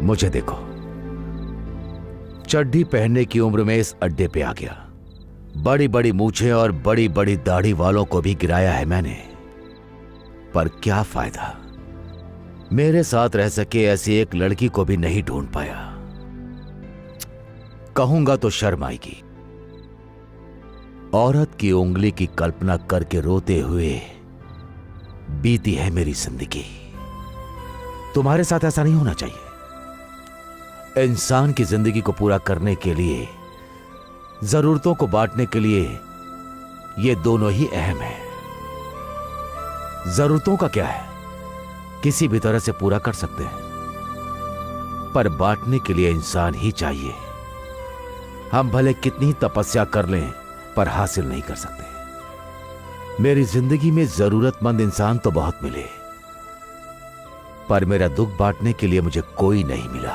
मुझे देखो, चड्डी पहनने की उम्र में इस अड्डे पे आ गया। बड़ी बड़ी मूछें और बड़ी बड़ी दाढ़ी वालों को भी गिराया है मैंने, पर क्या फायदा? मेरे साथ रह सके ऐसी एक लड़की को भी नहीं ढूंढ पाया। कहूंगा तो शर्म आएगी, औरत की उंगली की कल्पना करके रोते हुए बीती है मेरी जिंदगी। तुम्हारे साथ ऐसा नहीं होना चाहिए। इंसान की जिंदगी को पूरा करने के लिए, जरूरतों को बांटने के लिए ये दोनों ही अहम है। जरूरतों का क्या है, किसी भी तरह से पूरा कर सकते हैं, पर बांटने के लिए इंसान ही चाहिए। हम भले कितनी ही तपस्या कर लें पर हासिल नहीं कर सकते। मेरी जिंदगी में जरूरतमंद इंसान तो बहुत मिले, पर मेरा दुख बांटने के लिए मुझे कोई नहीं मिला।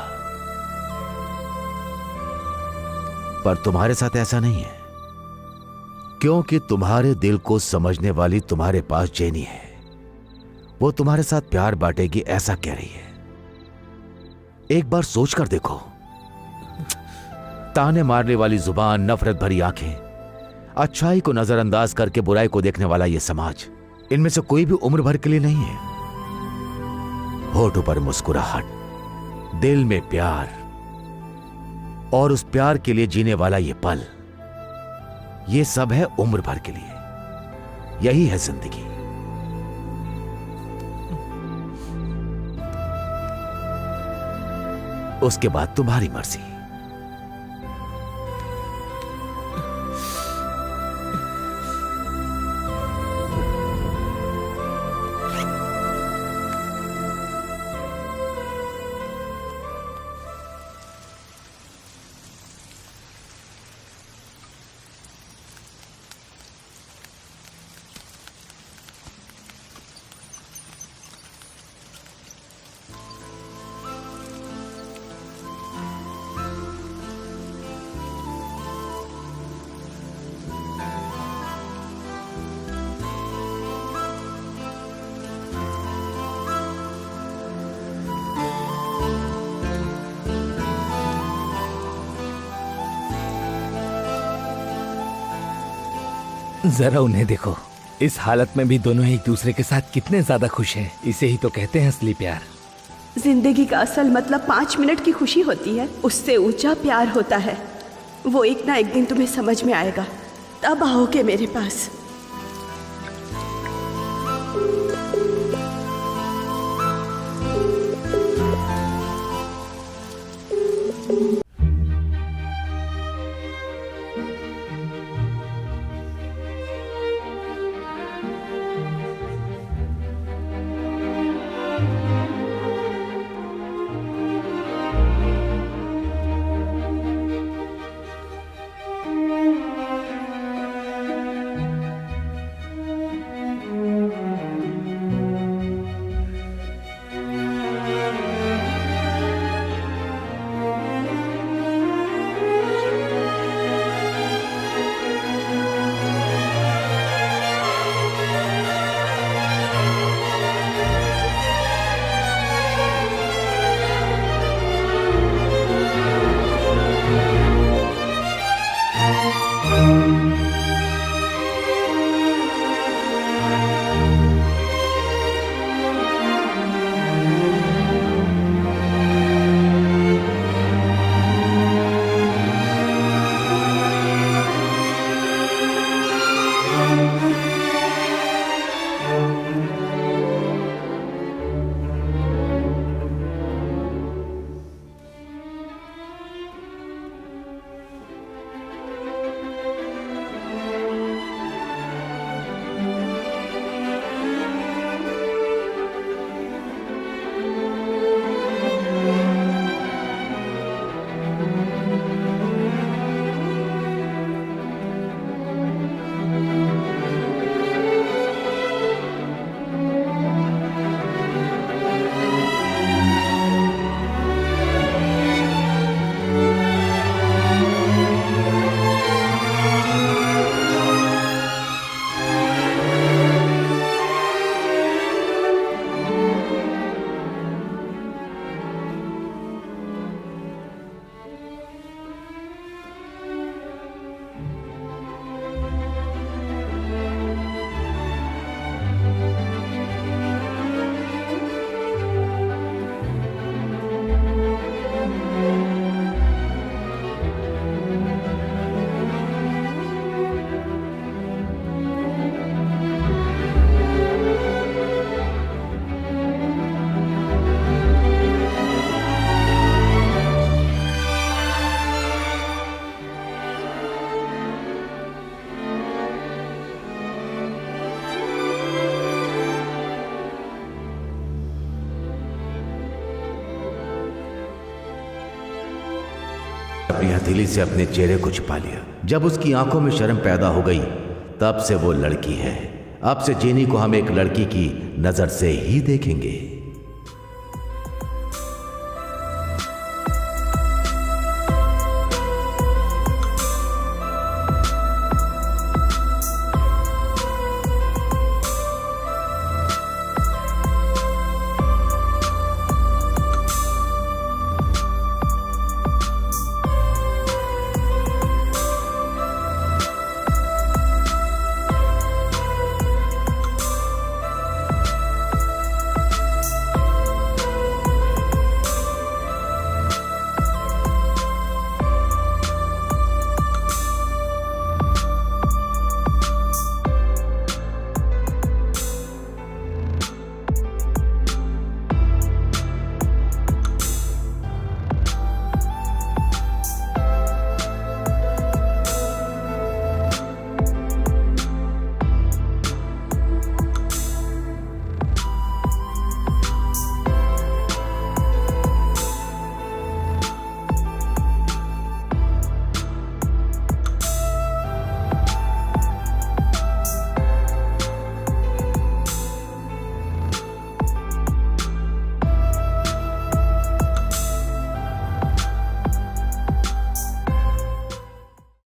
पर तुम्हारे साथ ऐसा नहीं है, क्योंकि तुम्हारे दिल को समझने वाली तुम्हारे पास जेनी है। वो तुम्हारे साथ प्यार बांटेगी ऐसा कह रही है। एक बार सोच कर देखो, ताने मारने वाली जुबान, नफरत भरी आंखें, अच्छाई को नजरअंदाज करके बुराई को देखने वाला यह समाज, इनमें से कोई भी उम्र भर के लिए नहीं है। होठों पर मुस्कुराहट, दिल में प्यार और उस प्यार के लिए जीने वाला ये पल, ये सब है उम्र भर के लिए। यही है जिंदगी। उसके बाद तुम्हारी मर्जी। जरा उन्हें देखो, इस हालत में भी दोनों एक दूसरे के साथ कितने ज्यादा खुश हैं। इसे ही तो कहते हैं असली प्यार। जिंदगी का असल मतलब 5 मिनट की खुशी होती है, उससे ऊंचा प्यार होता है। वो एक ना एक दिन तुम्हें समझ में आएगा, तब आओगे मेरे पास। अपनी हथेली से अपने चेहरे को छुपा लिया। जब उसकी आंखों में शर्म पैदा हो गई तब से वो लड़की है। अब से जेनी को हम एक लड़की की नजर से ही देखेंगे।